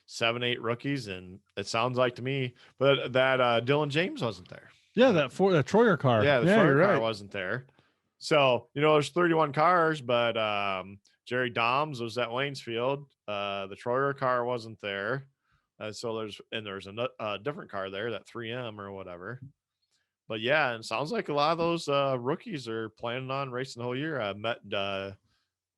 7-8 rookies, and it sounds like to me, but that Dylan James wasn't there. Yeah, that Troyer car. Yeah, the Troyer car right. wasn't there. So there's 31 cars, but Jerry Doms was at Waynesfield. The Troyer car wasn't there. So there's a different car there, that 3M or whatever. But yeah, and it sounds like a lot of those rookies are planning on racing the whole year. I met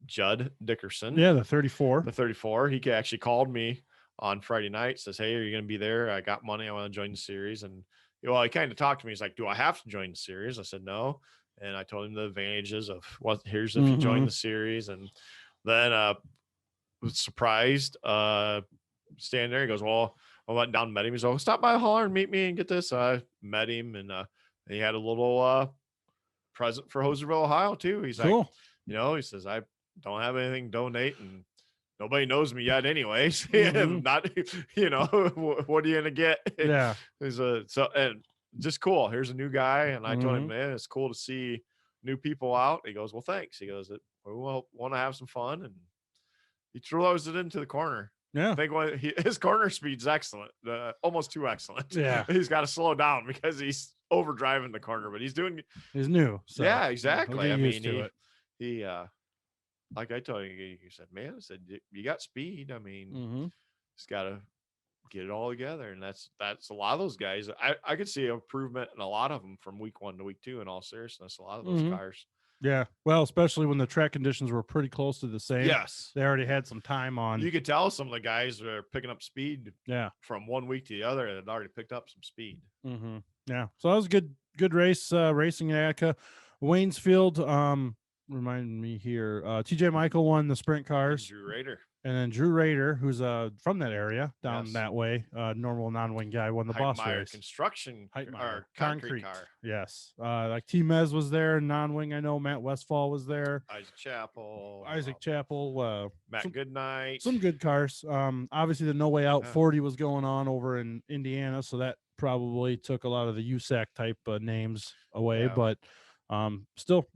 Judd Dickerson. Yeah, the 34. The 34. He actually called me on Friday night, says, hey, are you going to be there? I got money. I want to join the series. And he kind of talked to me. He's like, do I have to join the series? I said, no. And I told him the advantages of here's if you join the series. And then was surprised standing there. He goes, well, I went down and met him. He's like, stop by the holler and meet me and get this. I met him, and he had a little present for Hoserville, Ohio too. He's cool. Like, he says, I don't have anything to donate, and nobody knows me yet anyways. Not, what are you gonna get? Yeah. And just cool. Here's a new guy. And I told him, man, it's cool to see new people out. He goes, well, thanks. He goes, we want to have some fun. And he throws it into the corner. Yeah. I think his corner speed's excellent, almost too excellent. Yeah. He's got to slow down because he's overdriving the corner, but he's new. So yeah, exactly. I mean, he like I told you, he said, man, I said, you got speed. I mean, just got to get it all together. And that's a lot of those guys. I could see improvement in a lot of them from week 1 to week 2, in all seriousness, a lot of those cars. Yeah. Well, especially when the track conditions were pretty close to the same. Yes. They already had some time on. You could tell some of the guys are picking up speed. Yeah. From 1 week to the other, and had already picked up some speed. Yeah. So that was a good race, racing in Attica. Waynesfield, remind me here, TJ Michael won the sprint cars. And then Drew Rader, who's from that area down that way, normal non-wing guy, won the boss race. Construction or concrete car. Yes. Like T Mez was there, non-wing. I know Matt Westfall was there. Isaac Chappell, Matt Goodnight. Some good cars. Obviously the No Way Out 40 was going on over in Indiana, so that probably took a lot of the USAC type names away, but still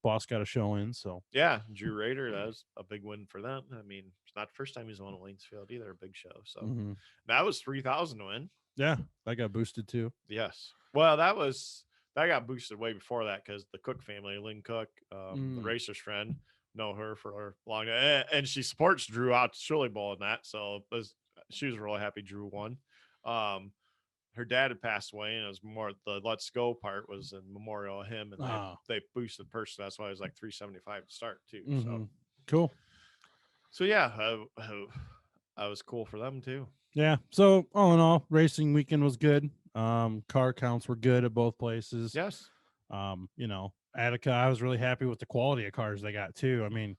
boss got a show in. So yeah, Drew Rader, that was a big win for them. I mean, it's not the first time he's won at Waynesfield either, a big show. So that was 3,000 to win. Yeah, that got boosted too. Yes. Well, that got boosted way before that, because the Cook family, Lynn Cook, the racer's friend, know her for a long time, and she supports Drew out to Shirley Bowl in that. So she was really happy Drew won. Her dad had passed away, and it was more the Let's Go part was in memorial of him, and they boosted the person. That's why it was like 375 to start too. So cool. So yeah, that was cool for them too. Yeah. So all in all, racing weekend was good. Car counts were good at both places. Yes. Attica, I was really happy with the quality of cars they got too. I mean,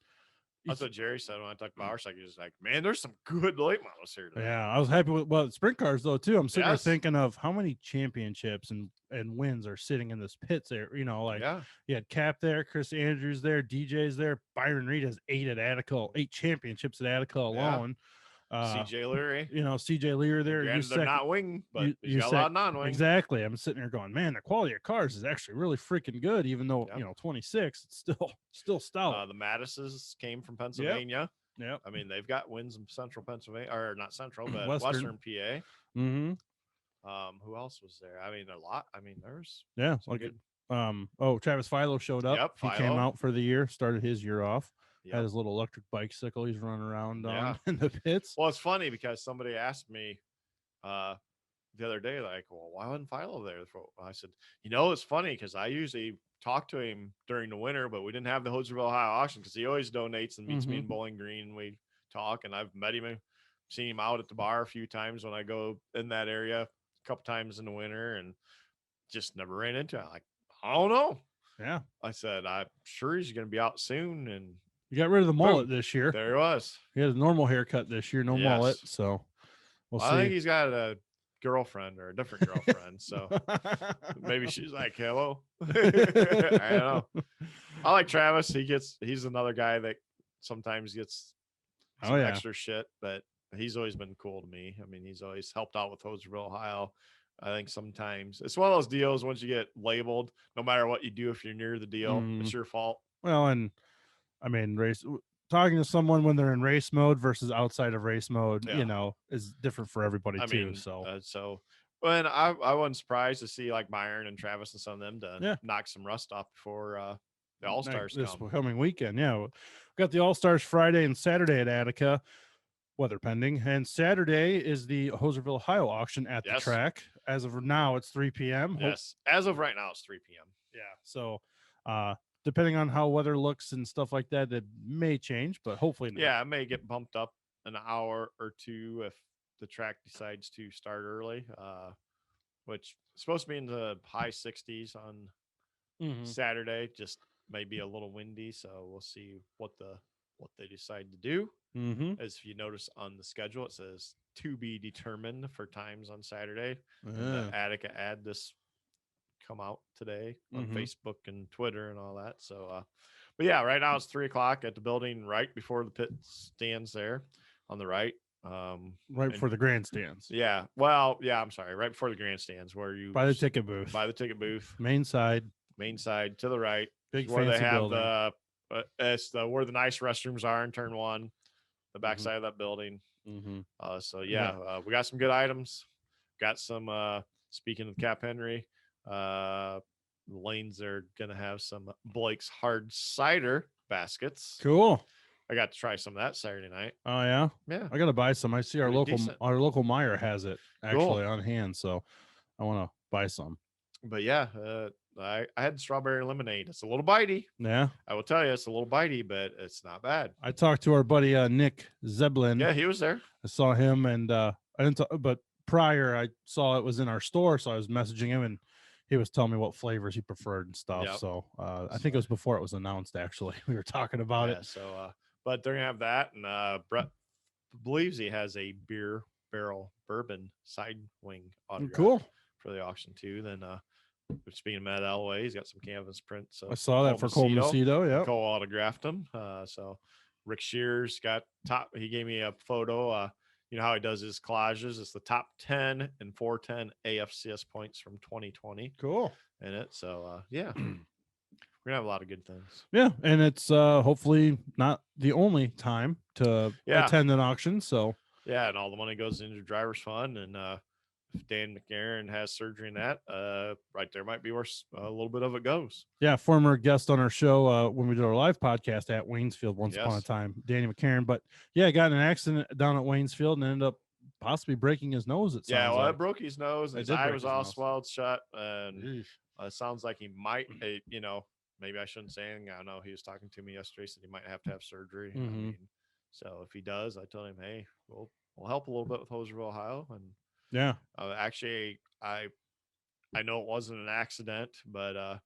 that's what Jerry said when I talked about our cycle. He was like, man, there's some good late models here today. Yeah, I was happy with sprint cars though too. I'm sitting there thinking of how many championships and wins are sitting in this pits there. You had Cap there, Chris Andrews there, DJ's there, Byron Reed has 8 championships at Attica alone. CJ Leary, CJ Leary there. They're not wing, but you got a lot of non-wing. Exactly. I'm sitting there going, man, the quality of cars is actually really freaking good, even though 26, it's still stout. The Mattises came from Pennsylvania. Yep. I mean, they've got wins in central Pennsylvania, or not central, but Western PA. Who else was there? I mean, a lot. I mean, there's Travis Philo showed up. Yep, he came out for the year, started his year off. Had his little electric bicycle he's running around on in the pits. Well, it's funny because somebody asked me the other day, like, well, why wasn't Philo there? I said, it's funny because I usually talk to him during the winter, but we didn't have the Hoserville Ohio auction because he always donates and meets me in Bowling Green. We talk, and I've met him seen him out at the bar a few times when I go in that area a couple times in the winter, and just never ran into him. Like, I don't know. Yeah. I said, I'm sure he's going to be out soon. And You got rid of the mullet boom, this year. there he was. He had a normal haircut this year, no mullet. So we'll see. I think he's got a girlfriend or a different girlfriend. So maybe she's like, hello. I don't know. I like Travis. He's another guy that sometimes gets some extra shit, but he's always been cool to me. I mean, he's always helped out with Hoserville, Ohio. I think sometimes it's one of those deals, once you get labeled, no matter what you do, if you're near the deal, it's your fault. Well, and I mean, talking to someone when they're in race mode versus outside of race mode, is different for everybody too. So when I wasn't surprised to see like Byron and Travis and some of them to knock some rust off before the All-Stars this coming weekend. Yeah, we got the All-Stars Friday and Saturday at Attica, weather pending, and Saturday is the Hoserville, Ohio auction at the track. As of now, it's 3 p.m. Yes, as of right now, it's 3 p.m. Yeah, so depending on how weather looks and stuff like that, it may change, but hopefully not. Yeah, it may get bumped up an hour or two if the track decides to start early, which is supposed to be in the high 60s on Saturday. Just maybe a little windy, so we'll see what they decide to do. As if you notice on the schedule, it says to be determined for times on Saturday. And the Attica ad this come out today on Facebook and Twitter and all that. So but yeah, right now it's 3:00 at the building right before the pit stands there on the right. Right before the grandstands. Yeah. Well, yeah, I'm sorry. Right before the grandstands, where you by the ticket booth. By the ticket booth. Main side to the right. Big where fancy they have building. It's where the nice restrooms are in turn one, the backside of that building. So yeah, we got some good items. Got some speaking of Cap Henry, lanes are gonna have some Blake's hard cider baskets. Cool. I got to try some of that Saturday night. Oh yeah, I gotta buy some. I see our local Meyer has it actually on hand, so I want to buy some. But yeah, I had strawberry lemonade. It's a little bitey. Yeah, I will tell you, it's a little bitey, but it's not bad. I talked to our buddy Nick Zeblin. Yeah, he was there. I saw him, and I didn't. But prior, I saw it was in our store, so I was messaging him, and he was telling me what flavors he preferred and stuff. Yep. So I think it was before it was announced. Actually, we were talking about it. So, but they're gonna have that, and Brett believes he has a beer barrel bourbon side wing autograph for the auction too. Then speaking of Matt Alloway, he's got some canvas prints. I saw that for Cole Macedo. Yeah, Cole autographed him. So Rick Shears got top. He gave me a photo. You know how he does his collages? It's the top 10 and 410 AFCS points from 2020. Cool in it. So yeah. We're gonna have a lot of good things. Yeah, and it's hopefully not the only time to attend an auction. So yeah, and all the money goes into driver's fund, and if Dan McGarren has surgery in that, right there might be where a little bit of it goes. Yeah, former guest on our show when we did our live podcast at Waynesfield once upon a time, Danny McCarran. But yeah, got in an accident down at Waynesfield and ended up possibly breaking his nose. It sounds it broke his nose. And his eye was all swelled shut, and it sounds like he might, maybe I shouldn't say anything. I don't know. He was talking to me yesterday, said he might have to have surgery. I mean, so if he does, I told him, hey, we'll help a little bit with Hoserville, Ohio. And yeah, actually, I know it wasn't an accident, but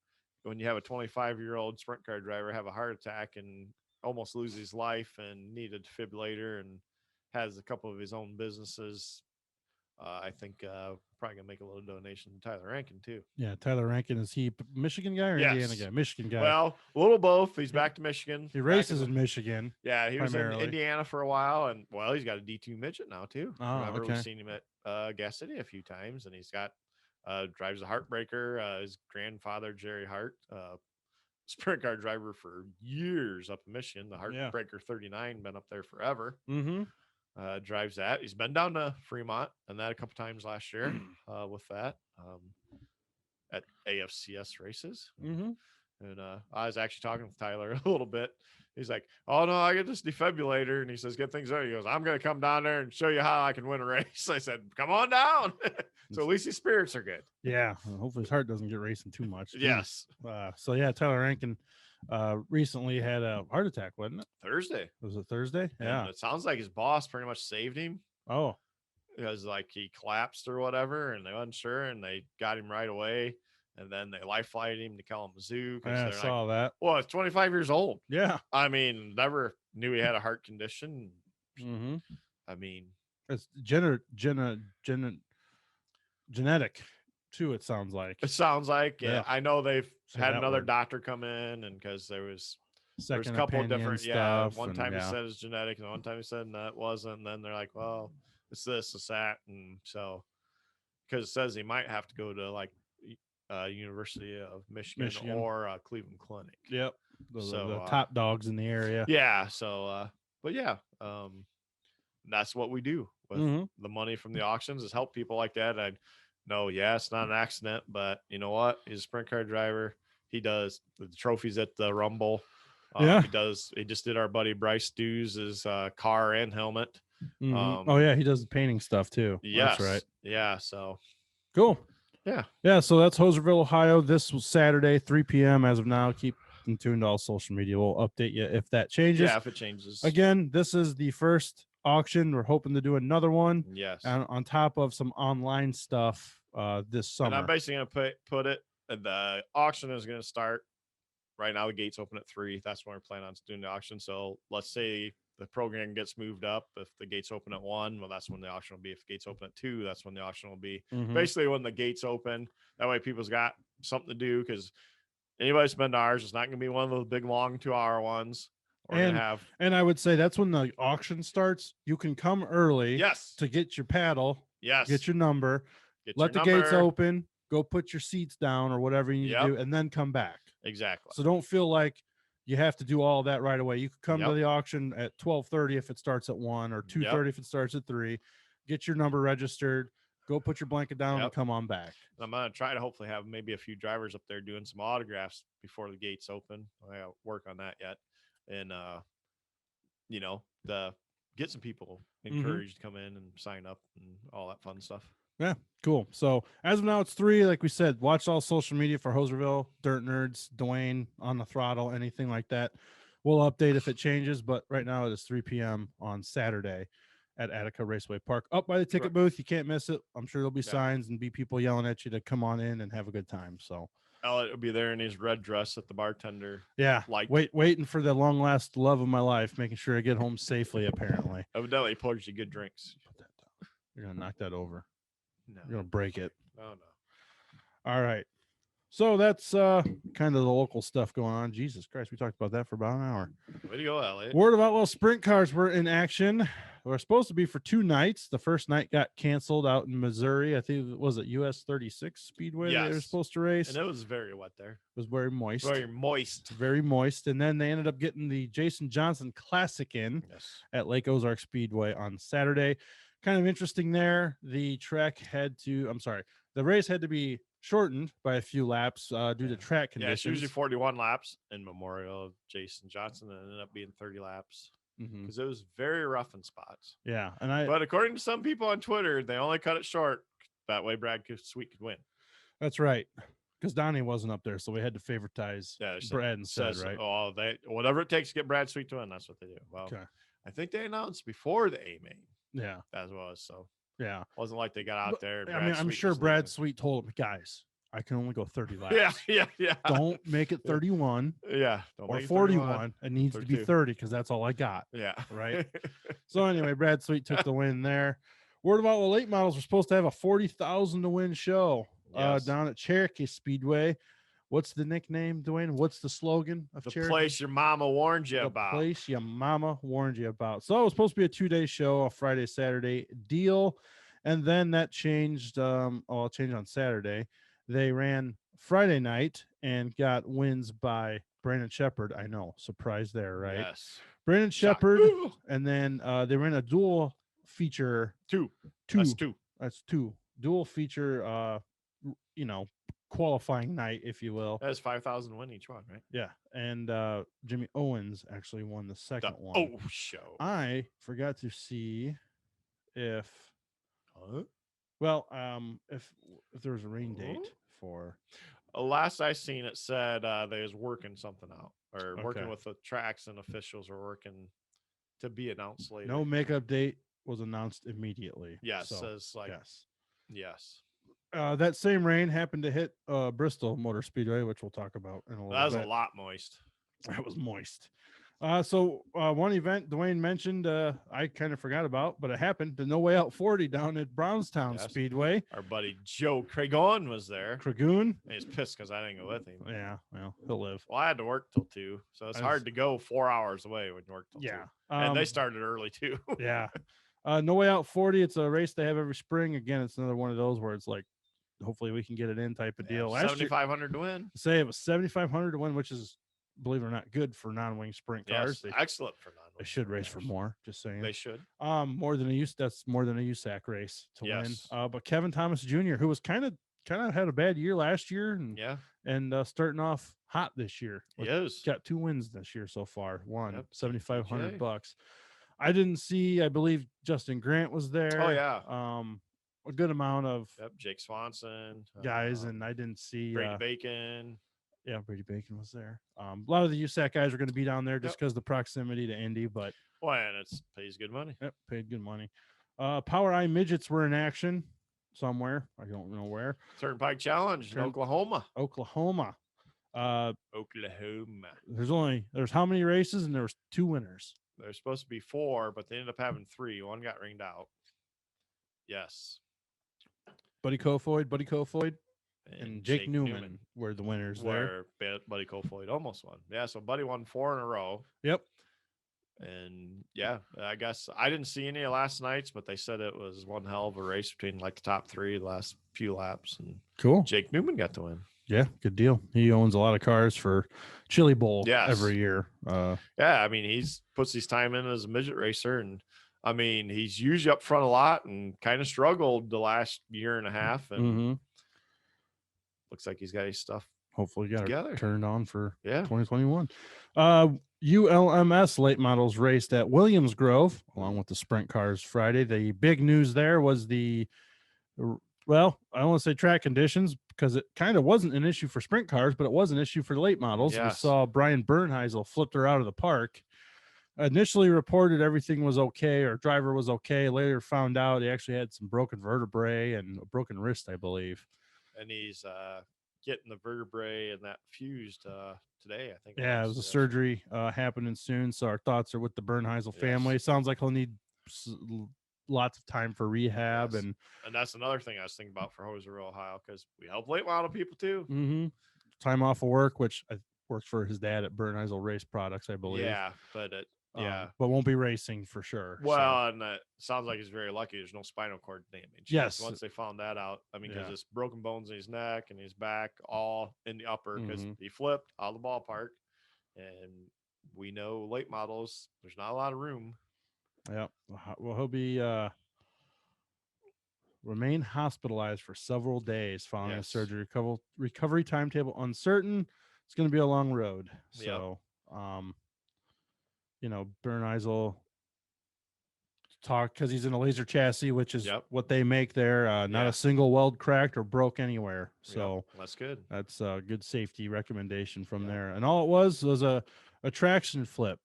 when you have a 25-year-old sprint car driver have a heart attack and almost lose his life and need a defibrillator and has a couple of his own businesses, I think probably gonna make a little donation to Tyler Rankin too. Yeah, Tyler Rankin, is he Michigan guy or Indiana guy? Michigan guy. Well, a little both. He's back to Michigan. He races in Michigan. Yeah, he was in Indiana for a while, and he's got a D2 midget now too. We've seen him at Gas City a few times, and he's got drives a Heartbreaker. His grandfather Jerry Hart, sprint car driver for years up in Michigan. The Heartbreaker 39, been up there forever. Drives that. He's been down to Fremont and that a couple times last year with that at AFCS races. And I was actually talking with Tyler a little bit. He's like, oh no, I get this defibrillator, and he says, get things out. He goes, I'm gonna come down there and show you how I can win a race. I said, come on down. So at least his spirits are good. Yeah, hopefully his heart doesn't get racing too much. Yes. So yeah, Tyler Rankin recently had a heart attack, wasn't it? Thursday. Was it Thursday? Yeah. It sounds like his boss pretty much saved him. Oh, because like he collapsed or whatever, and they wasn't sure, and they got him right away, and then they life flighted him to Kalamazoo because I they're like, saw that. well, it's 25 years old. Yeah. I mean, never knew he had a heart condition. Mm-hmm. I mean, It's genetic too. It sounds like. it sounds like, Yeah. I know they've Say had that another word. doctor come in, and because there was a Second couple of opinion different, stuff. one and time he yeah. said it's genetic, and one time he said no, it wasn't. And then they're like, well, it's this, it's that, and so because it says he might have to go to like University of Michigan. Or Cleveland Clinic. Yep. The So top dogs in the area. yeah. So, but yeah, that's what we do with Mhm. the money from the auctions is help people like that. I know, yeah, it's not an accident, but you know what? He's a sprint car driver. He does the trophies at the Rumble. Yeah. He just did our buddy Bryce Dews' car and helmet. Mhm. Oh yeah, he does the painting stuff too. Yes. That's right. Yeah. So Cool. yeah. Yeah. So that's Hoserville, Ohio. This was Saturday, 3 p.m. as of now. Keep in tune to all social media. We'll update you if that changes. Yeah, if it changes. Again, this is the first auction. We're hoping to do another one. Yes. And on top of some online stuff this summer. And I'm basically gonna put it. The auction is gonna start right now. The gates open at 3. That's when we're planning on doing the auction. So let's say the program gets moved up. If the gates open at 1, well, that's when the auction will be. If the gates open at 2, that's when the auction will be. Mhm. Basically, when the gates open, that way people's got something to do, because anybody's been to ours, it's not going to be one of those big long 2-hour ones. We're gonna have, and I would say that's when the auction starts. You can come early. Yes. To get your paddle. Yes. Get your number. Let the gates open. Go put your seats down or whatever you need to do, and then come back. Exactly. So don't feel like you have to do all that right away. You could come to the auction at 12:30 if it starts at 1, or 2:30 if it starts at 3. Get your number registered. Go put your blanket down and come on back. I'm gonna try to hopefully have maybe a few drivers up there doing some autographs before the gates open. I gotta work on that yet, and get some people encouraged to come in and sign up and all that fun stuff. Yeah, cool. So as of now, it's 3. Like we said, watch all social media for Hoserville, Dirt Nerds, Duane, On the Throttle, anything like that. We'll update if it changes, but right now it is 3 p.m. on Saturday at Attica Raceway Park. Up by the ticket booth. You can't miss it. I'm sure there'll be signs and be people yelling at you to come on in and have a good time. So Elliott will be there in his red dress at the bartender. Yeah, waiting for the long last love of my life, making sure I get home safely, apparently. Evidently, he pours you good drinks. Put that down. You're going to knock that over. No. You're going to break it. Oh, no. All right. So that's kind of the local stuff going on. Jesus Christ, we talked about that for about an hour. Way to go, Elliott. Word of Outlaw sprint cars were in action. We're supposed to be for 2 nights. The first night got canceled out in Missouri. I think it was at US 36 Speedway they were supposed to race. And it was very wet there. It was very moist. Very moist. Very moist. And then they ended up getting the Jason Johnson Classic in at Lake Ozark Speedway on Saturday. Kind of interesting there. The race had to be shortened by a few laps due to track conditions. Yeah, it's usually 41 laps in memorial of Jason Johnson, and it ended up being 30 laps because it was very rough in spots. Yeah, but according to some people on Twitter, they only cut it short that way Brad Sweet could win. That's right, because Donnie wasn't up there, so we had to favoritize Brad instead, right? Oh, whatever it takes to get Brad Sweet to win, that's what they do. Well, I think they announced before the A main. Yeah, that was so. Yeah, wasn't like they got out there. I mean, I'm sure Brad Sweet told him, guys, I can only go 30 laps. Yeah. Don't make it 31. Yeah, or 41. It needs 32. To be 30 because that's all I got. Yeah, right. So anyway, Brad Sweet took the win there. Word about the late models were supposed to have a 40,000 to win show down at Cherokee Speedway. What's the nickname, Duane? What's the slogan of Cherokee? The place your mama warned you about. The place your mama warned you about. So it was supposed to be a 2-day show, a Friday, Saturday deal. And then that changed. It changed on Saturday. They ran Friday night and got wins by Brandon Shepard. I know. Surprise there, right? Yes. Brandon Shepard. And then they ran a dual feature. Two. That's two. Dual feature, qualifying night, if you will. That's 5,000 win each one, right? Yeah. And Jimmy Owens actually won the second one. Show. I forgot to see if if there was a rain date for last I seen, it said they was working something out, or working with the tracks, and officials are working to be announced later. No makeup date was announced immediately. Yes, So, as like yes. yes. That same rain happened to hit Bristol Motor Speedway, which we'll talk about in a little That was bit. a lot moist. That was moist. So one event Duane mentioned, I kind of forgot about, but it happened. The No Way Out 40 down at Brownstown Yes. Speedway. Our buddy Joe Cragon was there. Cragoon. And he's pissed because I didn't go with him. Yeah, well, he'll live. Well, I had to work till 2, so it's hard to go 4 hours away when you work till 2. And they started early too. Yeah. No Way Out 40. It's a race they have every spring. Again, it's another one of those where it's like, hopefully we can get it in type of deal. Last 7,500 to win. Say it was 7,500 to win, which is, believe it or not, good for non-wing sprint cars. Yes, excellent for non-wing. They should race for more. Just saying. They should. More than a that's more than a USAC race to Yes. win. But Kevin Thomas Jr., who was kind of had a bad year last year, and starting off hot this year. He is. Got 2 wins this year so far. One, Yep. $7,500. I didn't see. I believe Justin Grant was there. Oh yeah. A good amount of Jake Swanson guys, and I didn't see Brady Bacon. Yeah, Brady Bacon was there. A lot of the USAC guys are going to be down there just because the proximity to Indy, but and it pays good money. Yep, paid good money. Power Eye Midgets were in action somewhere. I don't know where. Turnpike Challenge in Oklahoma. Oklahoma. Oklahoma. There's how many races, and there was 2 winners. There's supposed to be 4, but they ended up having 3. One got ringed out. Yes. Buddy Kofoid, and Jake Newman were the winners there. Buddy Kofoid almost won. Yeah, so Buddy won 4 in a row. Yep. And yeah, I guess I didn't see any of last night's, but they said it was one hell of a race between like the top 3 the last few laps. And cool. Jake Newman got to win. Yeah, good deal. He owns a lot of cars for Chili Bowl every year. Yeah, I mean, he's puts his time in as a midget racer, and I mean, he's usually up front a lot and kind of struggled the last year and a half, and looks like he's got his stuff. Hopefully, got it turned on for 2021. ULMS late models raced at Williams Grove along with the sprint cars Friday. The big news there was I don't want to say track conditions because it kind of wasn't an issue for sprint cars, but it was an issue for late models. Yes. We saw Brian Bernheisel flipped her out of the park. Initially reported everything was okay, or driver was okay. Later found out he actually had some broken vertebrae and a broken wrist, I believe. And he's getting the vertebrae and that fused today, I think. Yeah, it was a surgery happening soon. So our thoughts are with the Bernheisel family. Sounds like he'll need lots of time for rehab. And that's another thing I was thinking about for Hoser, Ohio, because we help late model people too. Time off of work, which I worked for his dad at Bernheisel Race Products, I believe. Yeah, but but won't be racing for sure. Well, and it sounds like he's very lucky. There's no spinal cord damage. Yes. Once they found that out, I mean, because it's broken bones in his neck and his back, all in the upper, because he flipped out of the ballpark. And we know late models, there's not a lot of room. Yeah. Well, he'll be remain hospitalized for several days following the surgery. Recovery timetable uncertain. It's going to be a long road. So, Bernheisel talk because he's in a laser chassis, which is what they make there. Not a single weld cracked or broke anywhere. So that's good. That's a good safety recommendation from there. And all it was a traction flip.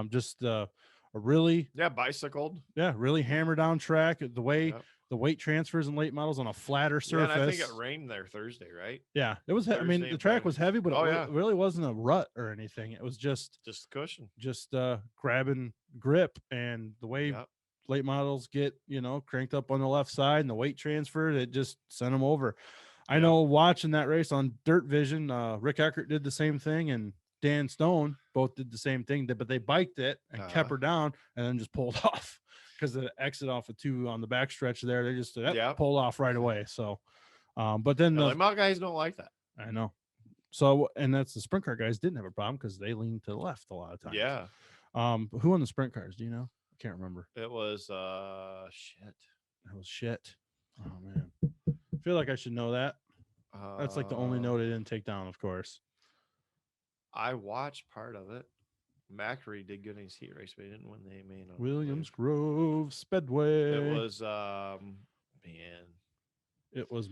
Just a really bicycled. Yeah, really hammer down track. The way the weight transfers in late models on a flatter surface. And I think it rained there Thursday, right? Yeah, it was. I mean, the track was heavy, but it really wasn't a rut or anything. It was just cushion, just grabbing grip, and the way late models get cranked up on the left side and the weight transferred, it just sent them over. I know watching that race on Dirt Vision, Rick Eckert did the same thing, and Dan Stone both did the same thing, but they biked it and kept her down and then just pulled off. Because the exit off of 2 on the backstretch there, they just pulled off right away. So, but then the late guys don't like that. I know. So, and that's the sprint car guys didn't have a problem because they leaned to the left a lot of times. Yeah. Who won the sprint cars? Do you know? I can't remember. It was shit. It was shit. Oh man, I feel like I should know that. That's like the only note I didn't take down, of course. I watched part of it. Macri did good in his heat race, but he didn't win the main. Williams Grove Speedway. It was It was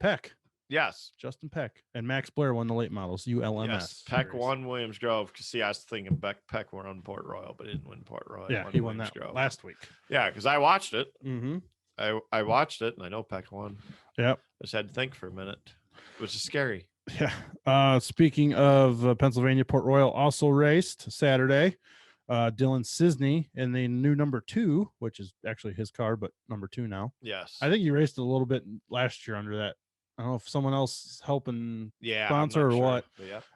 Peck. Yes. Justin Peck and Max Blair won the late models, ULMS. Yes. Peck won Williams Grove. See, I was thinking Peck won Port Royal, but he didn't win Port Royal. Yeah, he won that Grove last week. Yeah, because I watched it. Mm-hmm. I watched it, and I know Peck won. Yep. I just had to think for a minute, which is scary. Yeah. Speaking of Pennsylvania, Port Royal also raced Saturday. Dylan Cisney in the new number 2, which is actually his car, but number 2 now. Yes. I think he raced a little bit last year under that. I don't know if someone else is helping sponsor or what.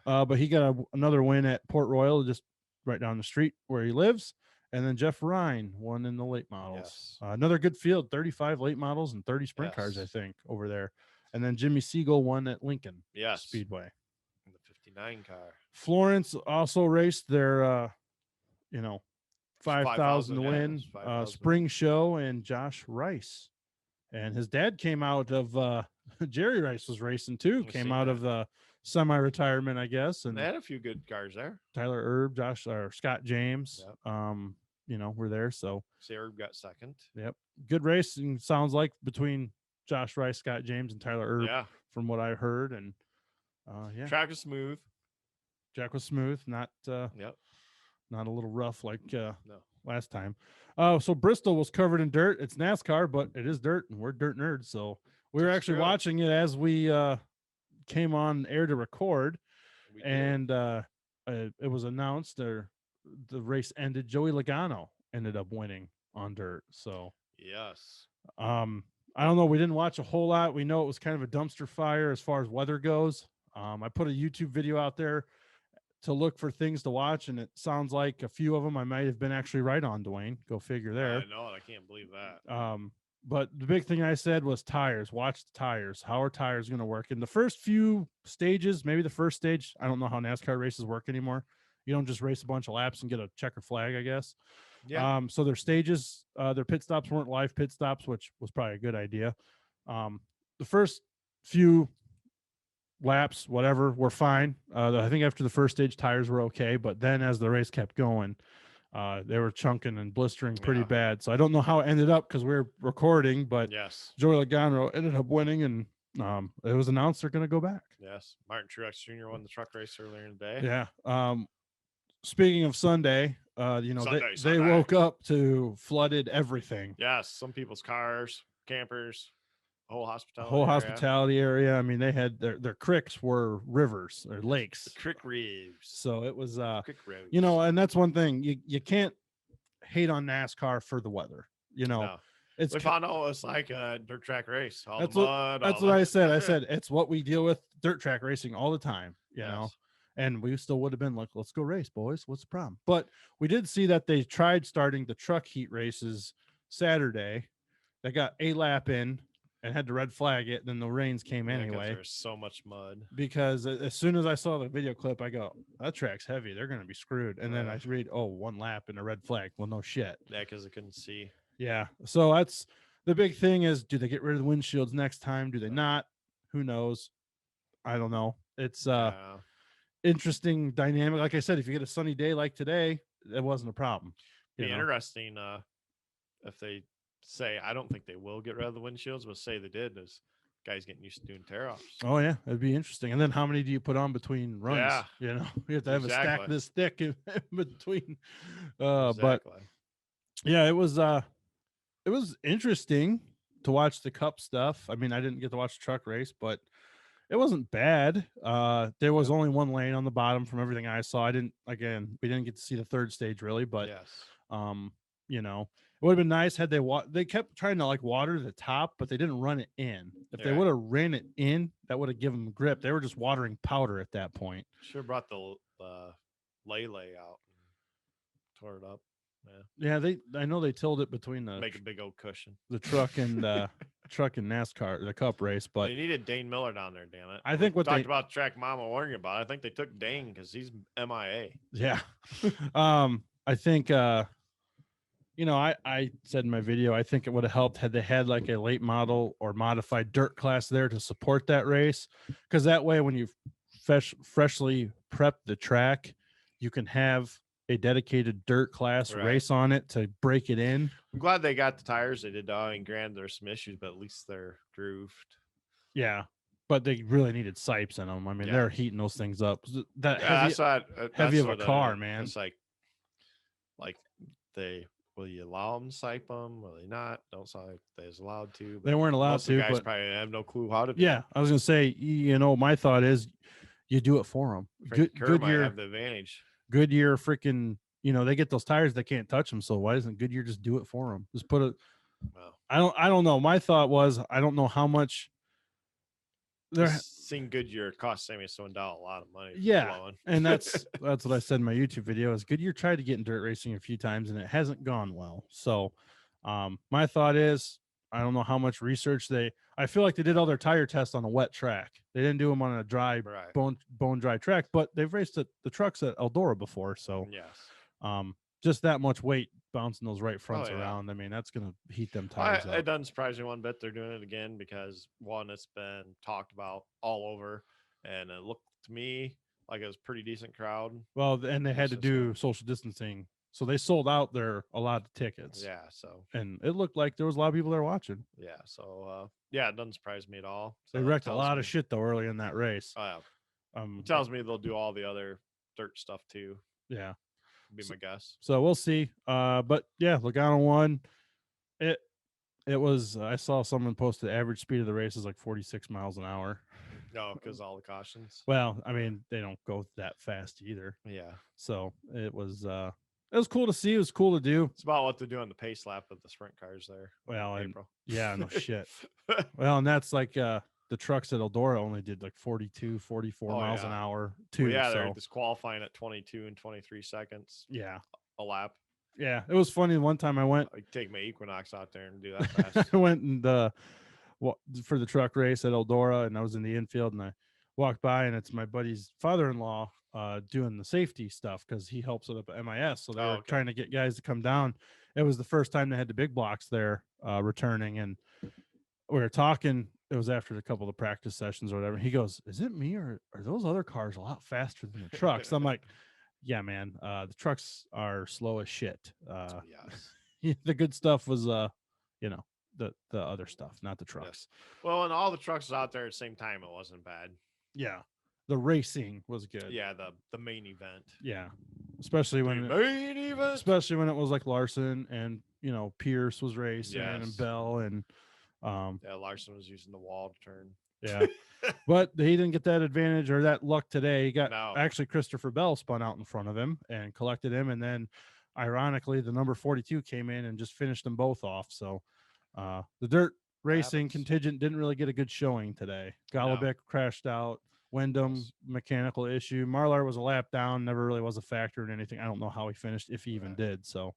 But he got another win at Port Royal, just right down the street where he lives. And then Jeff Ryan won in the late models. Yes. Another good field, 35 late models and 30 sprint cars, I think, over there. And then Jimmy Siegel won at Lincoln Speedway. In the 59 car. Florence also raced their, 5,000 to win spring show, and Josh Rice. And his dad came out of Jerry Rice was racing too. Came out of the semi-retirement, I guess. And they had a few good cars there. Tyler Erb, Scott James, were there. So Erb got second. Yep. Good racing sounds like between Josh Rice, Scott James, and Tyler Erb, from what I heard. And track was smooth. Jack was smooth, not not a little rough like last time. So Bristol was covered in dirt. It's NASCAR, but it is dirt, and we're dirt nerds. So we were actually watching it as we came on air to record, and it was announced the race ended. Joey Logano ended up winning on dirt. So yes, I don't know. We didn't watch a whole lot. We know it was kind of a dumpster fire as far as weather goes. I put a YouTube video out there to look for things to watch, and it sounds like a few of them I might have been actually right on, Duane. Go figure there. I know, I can't believe that. But the big thing I said was tires. Watch the tires. How are tires going to work? In the first few stages, maybe the first stage, I don't know how NASCAR races work anymore. You don't just race a bunch of laps and get a checker flag, I guess. Yeah. So their stages, their pit stops weren't live pit stops, which was probably a good idea. The first few laps, whatever, were fine. I think after the first stage, tires were okay, but then as the race kept going, they were chunking and blistering pretty bad. So I don't know how it ended up because we were recording, but Joey Logano ended up winning, and it was announced they're going to go back. Yes, Martin Truex Jr. won the truck race earlier in the day. Yeah. Speaking of Sunday, they woke up to flooded everything. Yes, some people's cars, campers. Whole hospitality area. I mean, they had their creeks were rivers or lakes. The creek rivers. So it was and that's one thing. You can't hate on NASCAR for the weather. We found out it's like a dirt track race. That's what I said. I said it's what we deal with dirt track racing all the time, you know. And we still would have been like, let's go race, boys. What's the problem? But we did see that they tried starting the truck heat races Saturday. They got a lap in and had to red flag it. Then the rains came anyway. There's so much mud. Because as soon as I saw the video clip, I go, that track's heavy. They're going to be screwed. And then I read, 1 lap and a red flag. Well, no shit. Yeah, because I couldn't see. Yeah. So that's the big thing is, do they get rid of the windshields next time? Do they not? Who knows? I don't know. It's interesting dynamic. Like I said, if you get a sunny day like today, it wasn't a problem. Be interesting if they say, I don't think they will get rid of the windshields, but say they did, those guys getting used to doing tear-offs. Oh yeah, it'd be interesting. And then how many do you put on between runs? You have to have a stack this thick in between. But yeah, it was interesting to watch the Cup stuff. I mean, I didn't get to watch the truck race, but it wasn't bad. There was only one lane on the bottom from everything I saw. We didn't get to see the third stage really, but it would have been nice had they kept trying to water the top, but they didn't run it in. If they would have ran it in, that would have given them grip. They were just watering powder at that point. Sure brought the lay out and tore it up. Yeah, I know they tilled it between make a big old cushion. The truck and NASCAR, the Cup race, but they needed Dane Miller down there. Damn it! I think what talked about track Mama warning about. I think they took Dane because he's MIA. Yeah, I think I said in my video I think it would have helped had they had like a late model or modified dirt class there to support that race, because that way when you freshly prep the track, you can have a dedicated dirt class race on it to break it in. I'm glad they got the tires they did. And granted, there's some issues, but at least they're grooved. Yeah, But they really needed sipes in them. I mean, they're heating those things up. That heavy of a car, man. It's like they will you allow them to sipe them? Will they not? Don't sound like they're allowed to. They weren't allowed most to. Of the guys but probably have no clue how to do. Yeah, I was gonna say. My thought is, you do it for them. Goodyear have the advantage. Goodyear, freaking. They get those tires. They can't touch them. So why doesn't Goodyear just do it for them? Just put it. Well, I don't know. My thought was, I don't know how much. Seeing Goodyear cost Sammy Swindell a lot of money. Yeah, and that's what I said in my YouTube video. Is Goodyear tried to get in dirt racing a few times and it hasn't gone well. So, my thought is, I don't know how much research I feel like they did all their tire tests on a wet track. They didn't do them on a dry bone dry track, but they've raced the trucks at Eldora before. So yes, just that much weight bouncing those right fronts around. I mean, that's going to heat them tires up. It doesn't surprise me one bit they're doing it again because, one, it's been talked about all over, and it looked to me like it was a pretty decent crowd. Well, and they had to do social distancing, so they sold out their allotted tickets. Yeah, so and it looked like there was a lot of people there watching. Yeah, so it doesn't surprise me at all. So they wrecked a lot of shit though early in that race. Oh, yeah. It tells me they'll do all the other dirt stuff too. Yeah. Be my guess. So we'll see. But yeah, Logano won. It was. I saw someone post the average speed of the race is like 46 miles an hour. No, because all the cautions. Well, I mean, they don't go that fast either. Yeah. So it was cool to see. It was cool to do. It's about what they do on the pace lap of the sprint cars there. Well, yeah, no shit. Well, and that's like the trucks at Eldora only did like 42, 44 miles an hour too. Well, they're disqualifying at 22 and 23 seconds. Yeah. A lap. Yeah. It was funny. One time I went. I take my Equinox out there and do that fast. I went and for the truck race at Eldora, and I was in the infield, and I walked by, and it's my buddy's father-in-law doing the safety stuff because he helps it up at MIS. So they were trying to get guys to come down. It was the first time they had the big blocks there returning, and we were talking. It was after a couple of practice sessions or whatever. He goes, "Is it me or are those other cars a lot faster than the trucks?" I'm like, "Yeah, man. The trucks are slow as shit." Yes. The good stuff was, the other stuff, not the trucks. Yes. Well, and all the trucks out there at the same time, it wasn't bad. Yeah, the racing was good. Yeah, the main event. Yeah, especially when it was like Larson and Pierce was racing and Bell and. Larson was using the wall to turn. Yeah, but he didn't get that advantage or that luck today. He got actually Christopher Bell spun out in front of him and collected him, and then ironically the number 42 came in and just finished them both off. So the dirt racing contingent didn't really get a good showing today. Golubic crashed out. Wyndham mechanical issue. Marlar was a lap down, never really was a factor in anything. I don't know how he finished, if he even did. So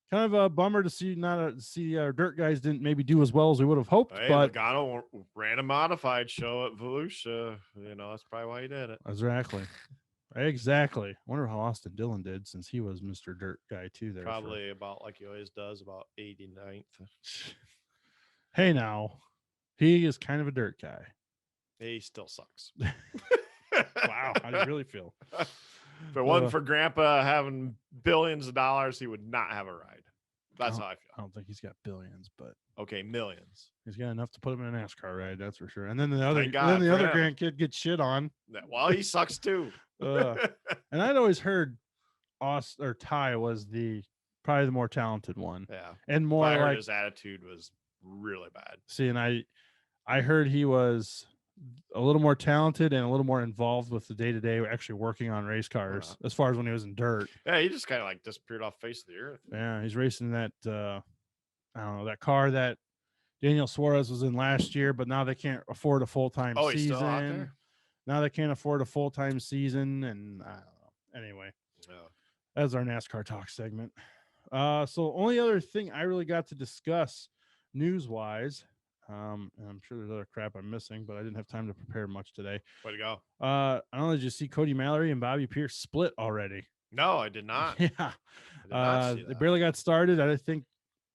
kind of a bummer to see our dirt guys didn't maybe do as well as we would have hoped. Hey, but Logano ran a modified show at Volusia. That's probably why he did it. Exactly. I wonder how Austin Dillon did since he was Mr. Dirt Guy too. There probably about like he always does, about 89th. Hey, now he is kind of a dirt guy. He still sucks. Wow, how do you really feel? If it wasn't for Grandpa having billions of dollars, he would not have a ride. That's how I feel. I don't think he's got billions, but okay, millions. He's got enough to put him in a NASCAR ride, that's for sure. And then the other grandkid gets shit on. Well, he sucks too. And I'd always heard Ty was probably the more talented one. Yeah, and more like his attitude was really bad. See, and I heard he was a little more talented and a little more involved with the day-to-day actually working on race cars as far as when he was in dirt. Yeah, he just kind of like disappeared off the face of the earth. Yeah, he's racing that I don't know, that car that Daniel Suarez was in last year, but now they can't afford a full-time season. He's still out there? Now they can't afford a full-time season, and I don't know. Anyway, that's our NASCAR talk segment. So only other thing I really got to discuss news-wise, and I'm sure there's other crap I'm missing, but I didn't have time to prepare much today. Way to go. I don't know, did you see Cody Mallory and Bobby Pierce split already? No, I did not. Yeah. They barely got started. I think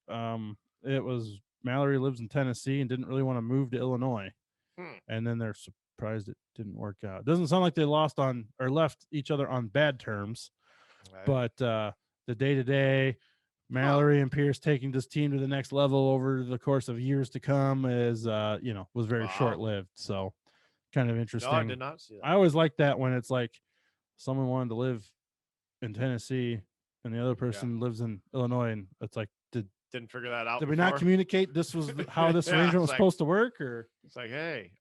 it was Mallory lives in Tennessee and didn't really want to move to Illinois. And then they're surprised it didn't work out. It doesn't sound like they left each other on bad terms, but the day-to-day Mallory and Pierce taking this team to the next level over the course of years to come is, was very short-lived. So kind of interesting. No, I did not see that. I always like that when it's like someone wanted to live in Tennessee and the other person lives in Illinois, and it's like, didn't figure that out. Did we not communicate this was how this arrangement was supposed to work? Or it's like, hey,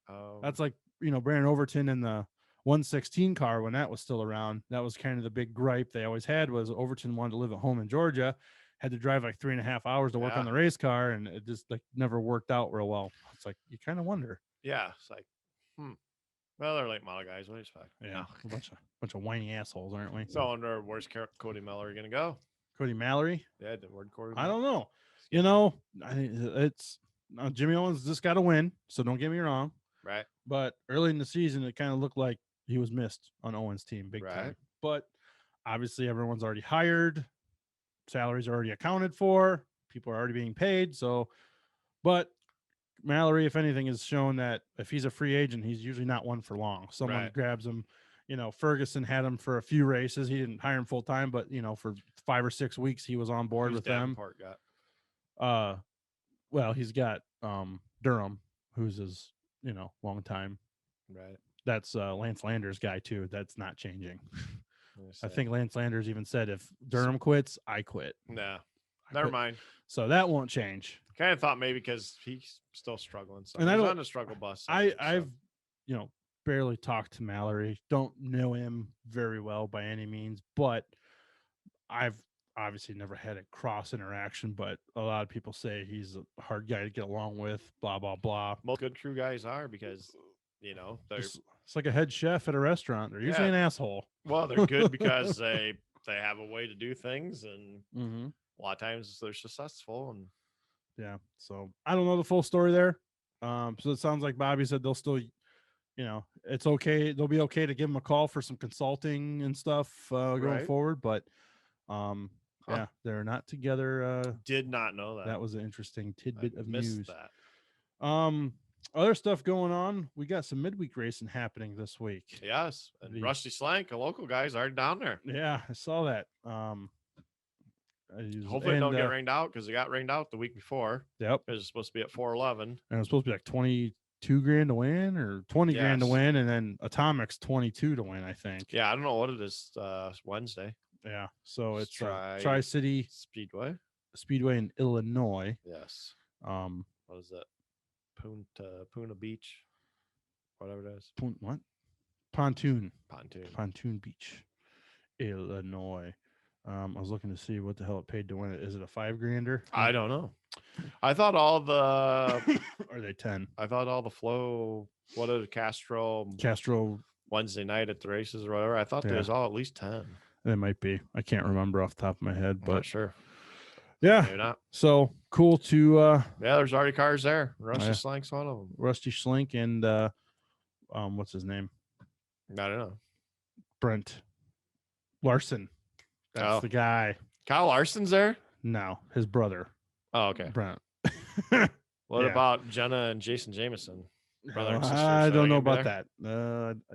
that's like, Brandon Overton in the 116 car when that was still around. That was kind of the big gripe they always had, was Overton wanted to live at home in Georgia, had to drive like 3.5 hours to work on the race car, and it just like never worked out real well. It's like, you kind of wonder. Yeah, it's like, well, they're late model guys. What do you expect? Yeah, a bunch of whiny assholes, aren't we? So I wonder, where's Cody Mallory gonna go? Cody Mallory? Yeah, the word Cody. I don't know. I think it's Jimmy Owens just got to win, so don't get me wrong. Right. But early in the season, it kind of looked like he was missed on Owens' team, big time. But obviously, everyone's already hired, salaries are already accounted for, people are already being paid. So, but Mallory, if anything, has shown that if he's a free agent, he's usually not one for long. Someone grabs him. Ferguson had him for a few races. He didn't hire him full time, but for 5 or 6 weeks, he was on board with them. Well, he's got Durham, who's his long time. Right. That's Lance Landers' guy too. That's not changing. I think Lance Landers even said, if Durham quits, I quit. Nah, never mind. So that won't change. Kind of thought maybe because he's still struggling. So and he's on a struggle bus. I've barely talked to Mallory. Don't know him very well by any means, but I've obviously never had a cross interaction, but a lot of people say he's a hard guy to get along with, blah, blah, blah. Most good crew guys are, because, they're it's like a head chef at a restaurant. They're usually an asshole. Well, they're good because they have a way to do things, and a lot of times they're successful. And yeah, so I don't know the full story there. So it sounds like Bobby said they'll still, it's okay. They'll be okay to give him a call for some consulting and stuff going forward, but yeah, they're not together. Did not know that. That was an interesting tidbit of news. That. Other stuff going on. We got some midweek racing happening this week. Yes, and Rusty Slank, a local guy's already down there. Yeah, I saw that. Hopefully, it don't get rained out, because it got rained out the week before. Yep, it was supposed to be at 411, and it was supposed to be like 22 grand to win, or 20 grand to win, and then Atomic's 22 to win, I think. Yeah, I don't know what it is. Wednesday. Yeah, so it's Tri-City Speedway in Illinois. Yes. What is that? Puna Beach, whatever it is. What? Pontoon Beach, Illinois. I was looking to see what the hell it paid to win it. Is it a $5,000? I don't know. I thought all the are they 10? I thought all the flow. What is it, Castro Wednesday night at the races or whatever. I thought there was all at least 10. It might be. I can't remember off the top of my head, but not sure. Yeah. Maybe not. So cool to yeah, there's already cars there. Rusty Slank's one of them. Rusty Slink and what's his name? I don't know. Brent Larson. That's the guy. Kyle Larson's there? No, his brother. Oh, okay. Brent. What about Jenna and Jason Jameson? Brother and sister. I don't know about that.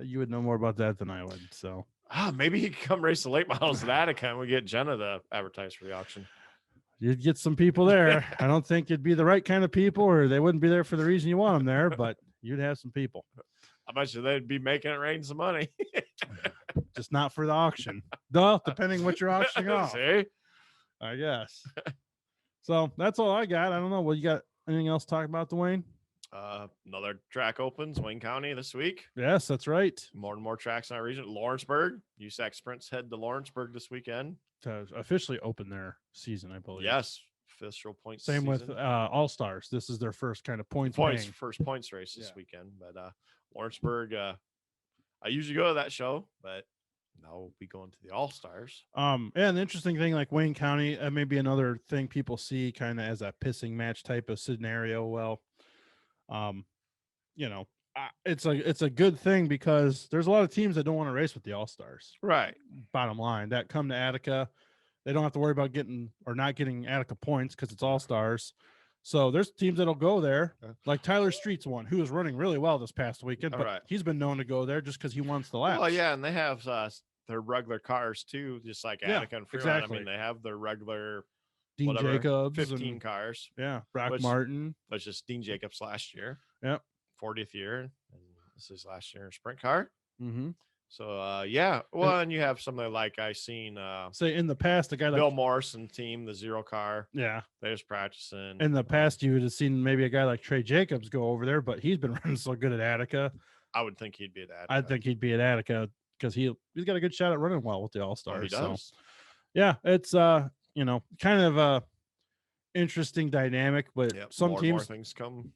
You would know more about that than I would. So maybe he could come race the late models at Attica, and we get Jenna to advertise for the auction. You'd get some people there. I don't think it'd be the right kind of people, or they wouldn't be there for the reason you want them there, but you'd have some people. I bet you they'd be making it rain some money. Just not for the auction. Duh, depending what you're auctioning off. See? I guess. So that's all I got. I don't know. Well, you got anything else to talk about, Duane? Another track opens, Wayne County this week. Yes, that's right. More and more tracks in our region. Lawrenceburg. USAC Sprints head to Lawrenceburg this weekend. To officially open their season, I believe. Yes. Official points. Same with All Stars. This is their first kind of first points race this weekend. But Lawrenceburg, I usually go to that show, but now we'll be going to the All Stars. And the interesting thing, like Wayne County, may be another thing people see kind of as a pissing match type of scenario. Well, it's a good thing, because there's a lot of teams that don't want to race with the All Stars. Right. Bottom line, that come to Attica, they don't have to worry about getting or not getting Attica points because it's All Stars. So there's teams that'll go there, like Tyler Street's one, who was running really well this past weekend, but he's been known to go there just because he wants the laps. Well, yeah, and they have their regular cars too, just like Attica and Fremont. Exactly. I mean, they have their regular Dean Jacobs, 15 and, cars. Yeah, Brock Martin. Which is Dean Jacobs last year. Yep. 40th year. And this is last year sprint car. Mm-hmm. So yeah. Well, and you have somebody like I seen say in the past, a guy like Bill Morrison team, the zero car. Yeah. They was practicing. In the past, you would have seen maybe a guy like Trey Jacobs go over there, but he's been running so good at Attica. I would think he'd be at Attica. I think he'd be at Attica because he's got a good shot at running well with the All-Stars. He does. So, yeah, it's kind of a interesting dynamic, but some teams more things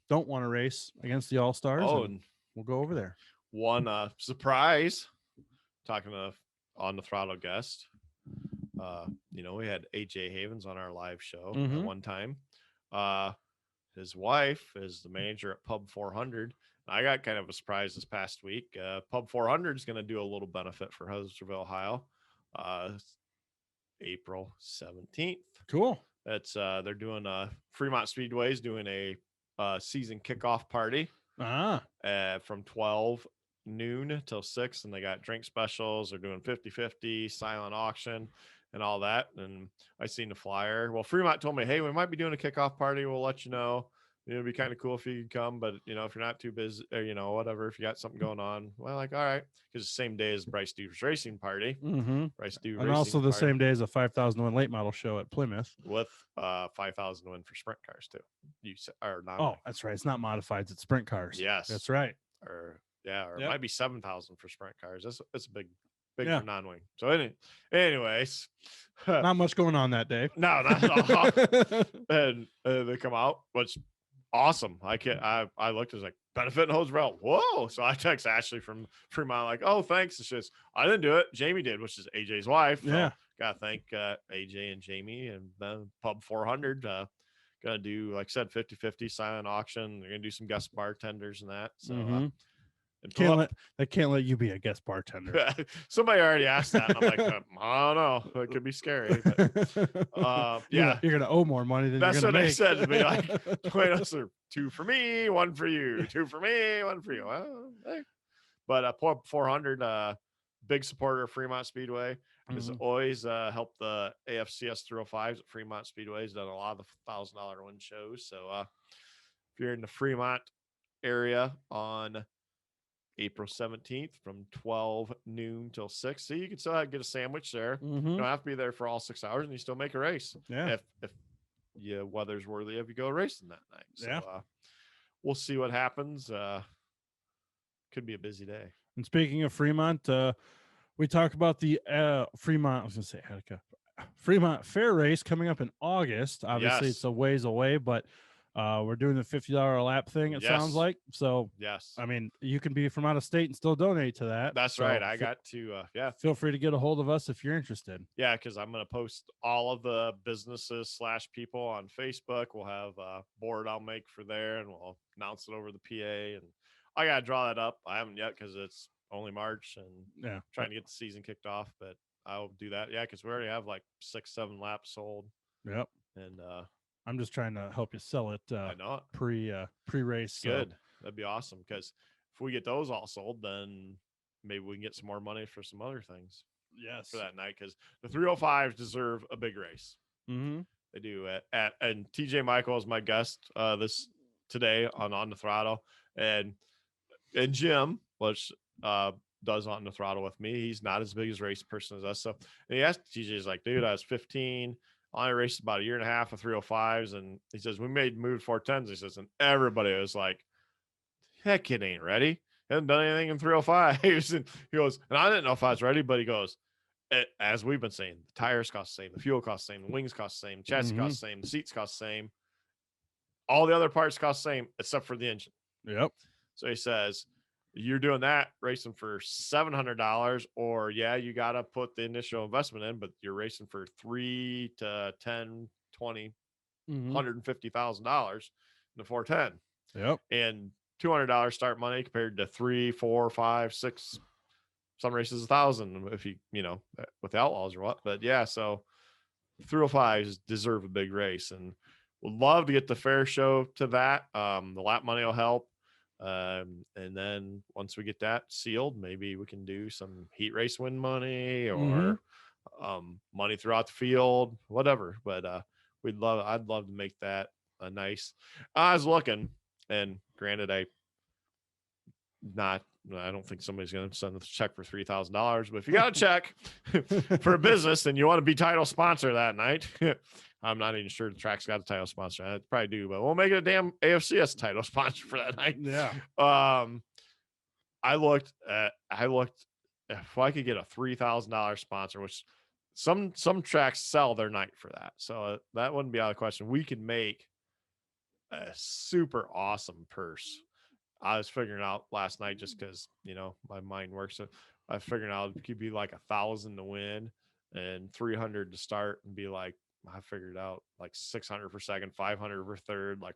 don't want to race against the All-Stars. Oh, and we'll go over there. One surprise, talking to On the Throttle guest. We had AJ Havens on our live show at one time. His wife is the manager at Pub 400. I got kind of a surprise this past week. Pub 400 is going to do a little benefit for Huddersville, Ohio, April 17th. Cool. That's they're doing Fremont Speedway is doing a season kickoff party from 12 noon till 6, and they got drink specials. They're doing 50-50 silent auction and all that. And I seen the flyer. Well, Fremont told me, hey, we might be doing a kickoff party. We'll let you know. It'd be kind of cool if you could come, but if you're not too busy, or whatever, if you got something going on, well, like, all right, because the same day as Bryce Deaver's racing party, Bryce Deaver, and also the same day as a 5,000 to win late model show at Plymouth with 5,000 to win for sprint cars too. You are not. Oh, that's right. It's not modifieds; it's sprint cars. Yes, that's right. Or it might be 7,000 for sprint cars. That's a big for non-wing. So anyways, not much going on that day. No, not at all. And they come out, which. Awesome. I looked, as like benefit and hose rail. Whoa. So I text Ashley from Fremont, like, oh, thanks. It's just, I didn't do it. Jamie did, which is AJ's wife. Yeah. So gotta thank AJ and Jamie, and then Pub 400. Gonna do, like I said, 50-50 silent auction. They're gonna do some guest bartenders and that. So they can't let you be a guest bartender. Somebody already asked that. And I'm like, I don't know. It could be scary. But, you're gonna owe more money than that's you're what make. They said to me. Like, are 2 for me, 1 for you. 2 for me, 1 for you. Well, hey. But Pub 400, big supporter of Fremont Speedway. Has always helped the AFCS 305s at Fremont Speedway. He's done a lot of the $1,000 win shows. So if you're in the Fremont area on April 17th from 12 noon till 6. So you can still get a sandwich there. You don't have to be there for all 6 hours, and you still make a race. Yeah. If weather's worthy of you go racing that night. So yeah. We'll see what happens. Could be a busy day. And speaking of Fremont, we talk about the Fremont, I was going to say Attica, Fremont Fair Race coming up in August. Obviously, it's a ways away, but we're doing the $50 a lap thing, it sounds like. So, I mean, you can be from out of state and still donate to that. That's right. I got to, feel free to get a hold of us if you're interested. Yeah, because I'm going to post all of the businesses / people on Facebook. We'll have a board I'll make for there, and we'll announce it over the PA. And I got to draw that up. I haven't yet because it's only March and trying to get the season kicked off, but I'll do that. Yeah, because we already have like 6-7 laps sold. Yep. And I'm just trying to help you sell it. I know it. pre-race. Good. That'd be awesome, because if we get those all sold, then maybe we can get some more money for some other things. Yes. For that night, because the 305s deserve a big race. They do. And TJ Michael is my guest this today on the Throttle, and Jim, which does On the Throttle with me. He's not as big as race person as us. So and he asked TJ, he's like, dude, I was 15. I raced about a year and a half of 305s, and he says we made moved 410s. He says, and everybody was like, "That kid ain't ready. He hasn't done anything in 305s." And he goes, and I didn't know if I was ready, but he goes, as we've been saying, the tires cost the same, the fuel costs the same, the wings cost the same, the chassis costs the same, the seats cost the same, all the other parts cost the same except for the engine. Yep. So he says, you're doing that racing for $700, or you got to put the initial investment in, but you're racing for $3 to $10, $20, $150,000 in the 410. Yep. And $200 start money compared to 3, 4, 5, 6, some races 1,000 if you with the Outlaws or what. But so 305s deserve a big race, and would love to get the fair show to that. The lap money will help. And then once we get that sealed, maybe we can do some heat race win money or money throughout the field, whatever. But I'd love to make that a nice. I was looking, and granted, I don't think somebody's going to send a check for $3,000, but if you got a check for a business and you want to be title sponsor that night, I'm not even sure the track's got a title sponsor. I probably do, but we'll make it a damn AFCS title sponsor for that night. Yeah. I looked if I could get a $3,000 sponsor, which some tracks sell their night for that. So that wouldn't be out of the question. We could make a super awesome purse. I was figuring out last night just because, my mind works. So I figured out it could be like 1,000 to win and 300 to start, and be like, I figured out like 600 per second, 500 per third, like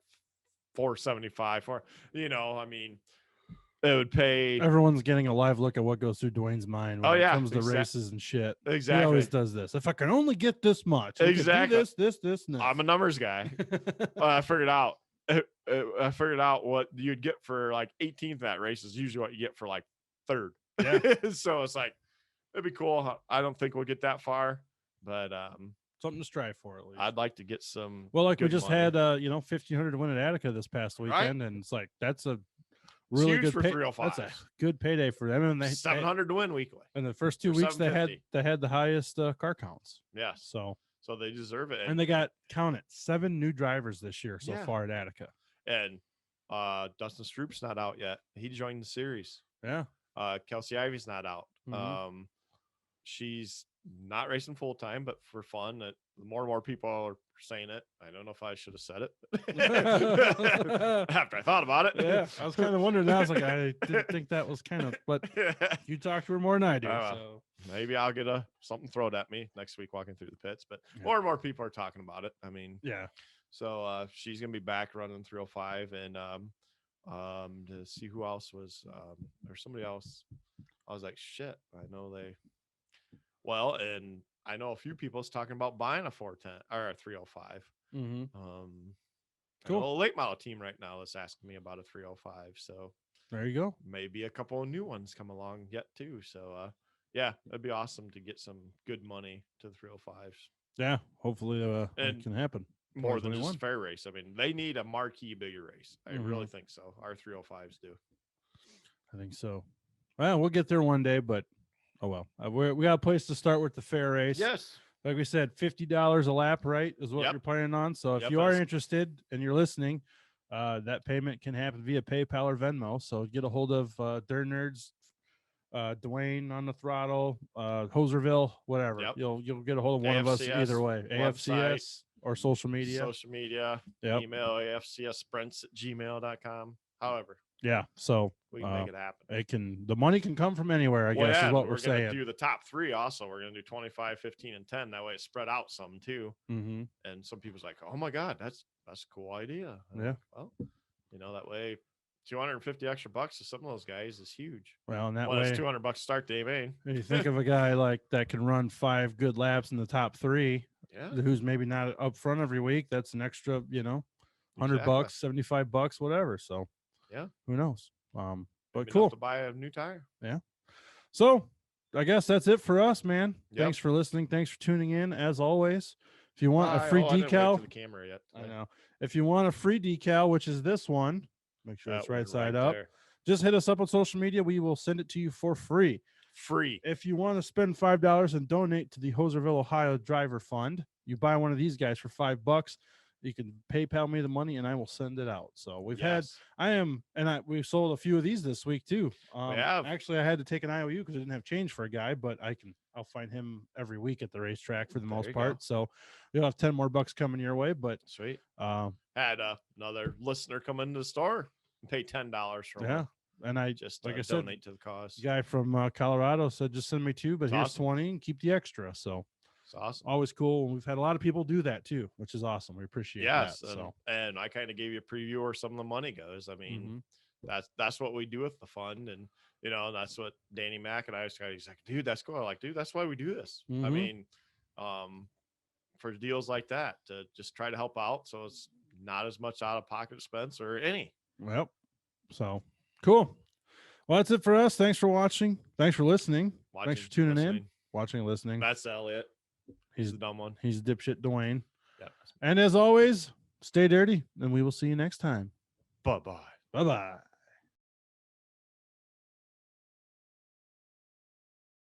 475 for, I mean, it would pay. Everyone's getting a live look at what goes through Dwayne's mind when it comes to races and shit. Exactly. He always does this. If I can only get this much, exactly. This, and this. I'm a numbers guy. I figured out what you'd get for like 18th at race is usually what you get for like third. Yeah. So it's like, it'd be cool. I don't think we'll get that far, but something to strive for at least. I'd like to get some. Well, like we just had 1,500 to win at Attica this past weekend, and it's like that's a really good for 305. That's a good payday for them. And they 700 to win weekly. And the first 2 weeks they had the highest car counts. Yes. So they deserve it. And they got 7 new drivers this year so far at Attica. And Dustin Stroop's not out yet. He joined the series. Yeah. Kelsey Ivy's not out. Mm-hmm. She's not racing full time, but for fun. More and more people are saying it. I don't know if I should have said it after I thought about it. Yeah, I was kind of wondering. I was like, I didn't think that was kind of, but you talked to her more than I do. So maybe I'll get something thrown at me next week walking through the pits. But more and more people are talking about it. I mean, yeah. So she's gonna be back running 305, and to see who else was or somebody else. I was like, shit. I know they. Well, and I know a few people's talking about buying a 410 or a 305. Mm-hmm. Cool. A late model team right now that's asking me about a 305. So there you go. Maybe a couple of new ones come along yet too. So yeah, it'd be awesome to get some good money to the 305s. Yeah, hopefully it can happen. More than just a fair race. I mean, they need a marquee bigger race. I really think so. Our 305s do. I think so. Well, we'll get there one day, but oh well. We got a place to start with the fair race. Yes. Like we said, $50 a lap, right, is what you're planning on. So if you are interested and you're listening, that payment can happen via PayPal or Venmo. So get a hold of Dirt Nerds, Duane on the throttle, Hoserville, whatever. Yep. You'll get a hold of one of us either way. AFCS or social media. Social media. Yep. Email afcssprints@gmail.com. However. Yeah, so we can make it happen. The money can come from anywhere, I guess, is what we're saying. Do the top 3 also. We're gonna do 25, 15, and 10. That way it's spread out some too. Mm-hmm. And some people's like, oh my God, that's a cool idea. Yeah. Well, that way 250 extra bucks to some of those guys is huge. Well, and that way it's $200 start day, man. You think of a guy like that can run 5 good laps in the top 3, who's maybe not up front every week. That's an extra, $100, $75, whatever. So yeah, who knows? But maybe cool to buy a new tire. Yeah. So I guess that's it for us, man. Yep. Thanks for listening. Thanks for tuning in. As always, if you want a free decal, I didn't wait for the camera yet. I know. If you want a free decal, which is this one, make sure it's right side up. There. Just hit us up on social media. We will send it to you for free. If you want to spend $5 and donate to the Hoserville, Ohio Driver Fund, you buy one of these guys for $5. You can PayPal me the money and I will send it out. So we've we've sold a few of these this week too. Actually, I had to take an IOU because I didn't have change for a guy, but I'll find him every week at the racetrack for the most part. So you'll have 10 more bucks coming your way, but sweet. Had another listener come into the store and pay $10 for one. And I just like I donate said, to the cause. The guy from Colorado said just send me 2, but here's 20 and keep the extra. So it's awesome. Always cool. We've had a lot of people do that too, which is awesome. We appreciate that. And I kind of gave you a preview where some of the money goes. I mean, that's what we do with the fund, and that's what Danny Mack and I was he's like, dude, that's cool. I'm like, dude, that's why we do this. I mean, for deals like that to just try to help out, so it's not as much out of pocket expense or any. Well, so cool. Well, that's it for us. Thanks for watching. Thanks for listening. Thanks for tuning in, watching and listening. That's Elliott. He's the dumb one. He's dipshit Duane. And as always, stay dirty, and we will see you next time. Bye-bye. Bye-bye.